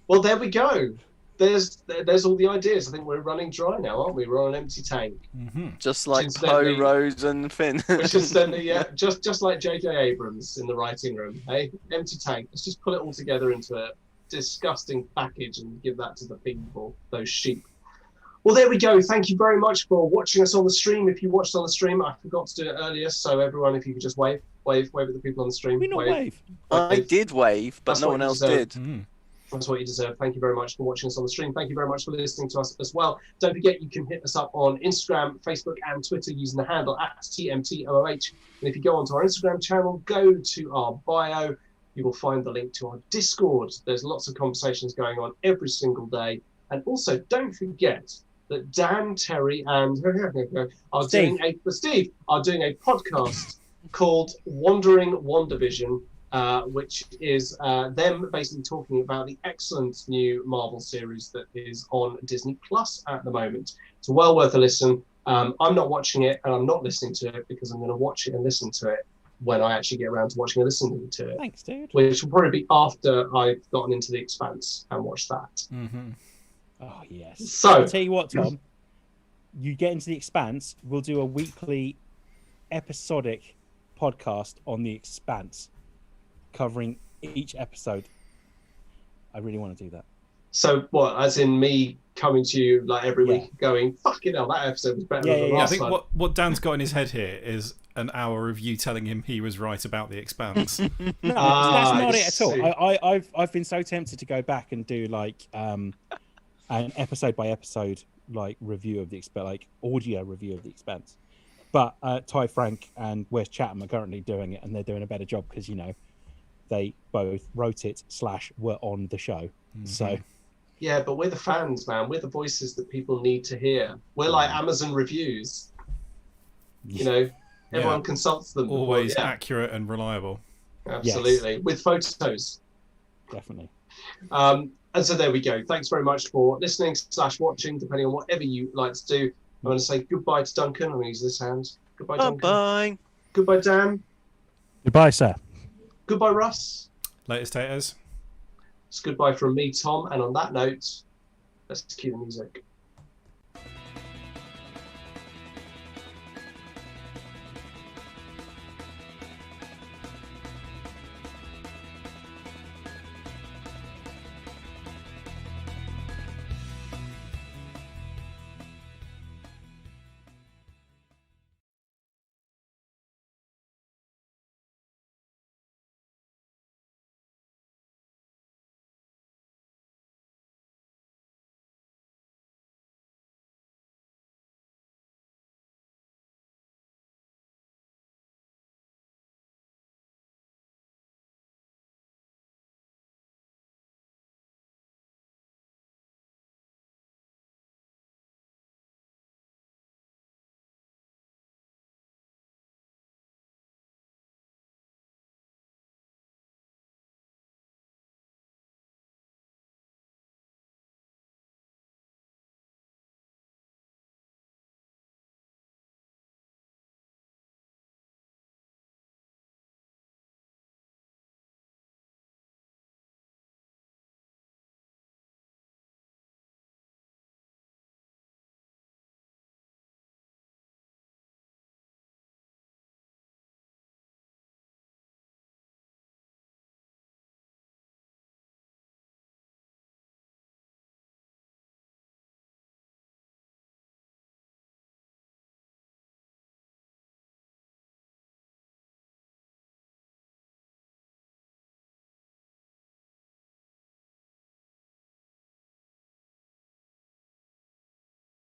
Well, there we go. There's all the ideas. I think we're running dry now, aren't we? We're on an empty tank. Just like Poe, Rose, and Finn. Which is just like J.J. Abrams in the writing room. Hey, empty tank. Let's just put it all together into a disgusting package and give that to the people, those sheep. Well, there we go. Thank you very much for watching us on the stream. If you watched on the stream, I forgot to do it earlier. So everyone, if you could just wave at the people on the stream. We not wave. I did wave, but no one else did. That's what you deserve. Thank you very much for watching us on the stream. Thank you very much for listening to us as well. Don't forget, you can hit us up on Instagram, Facebook, and Twitter using the handle @TMTOOH. And if you go onto our Instagram channel, go to our bio, you will find the link to our Discord. There's lots of conversations going on every single day. And also, don't forget that Dan, Terry, and Steve are doing a podcast called Wandering WandaVision. Which is them basically talking about the excellent new Marvel series that is on Disney Plus at the moment. It's well worth a listen. I'm not watching it and I'm not listening to it because I'm going to watch it and listen to it when I actually get around to watching and listening to it. Thanks, dude. Which will probably be after I've gotten into The Expanse and watched that. Oh, yes. So, I'll tell you what, Tom. You get into The Expanse, we'll do a weekly episodic podcast on The Expanse, covering each episode. I really want to do that. So what, as in me coming to you like every week going, fucking hell, that episode was better than the last I think one. what Dan's got in his head here is an hour of you telling him he was right about The Expanse. No, that's not it at all. I've been so tempted to go back and do like an episode by episode like review of the like audio review of The Expanse. But Ty Frank and Wes Chatham are currently doing it, and they're doing a better job because, you know, they both wrote it / were on the show. So yeah, but we're the fans, man. We're the voices that people need to hear. We're like Amazon reviews. You know, everyone consults them. Always accurate and reliable. Absolutely. Yes. With photos. Definitely. And so there we go. Thanks very much for listening / watching, depending on whatever you like to do. I'm going to say goodbye to Duncan. I'm going to use this hand. Goodbye, Duncan. Bye. Goodbye, Dan. Goodbye, sir. Goodbye, Russ. Latest taters. It's goodbye from me, Tom. And on that note, let's cue the music.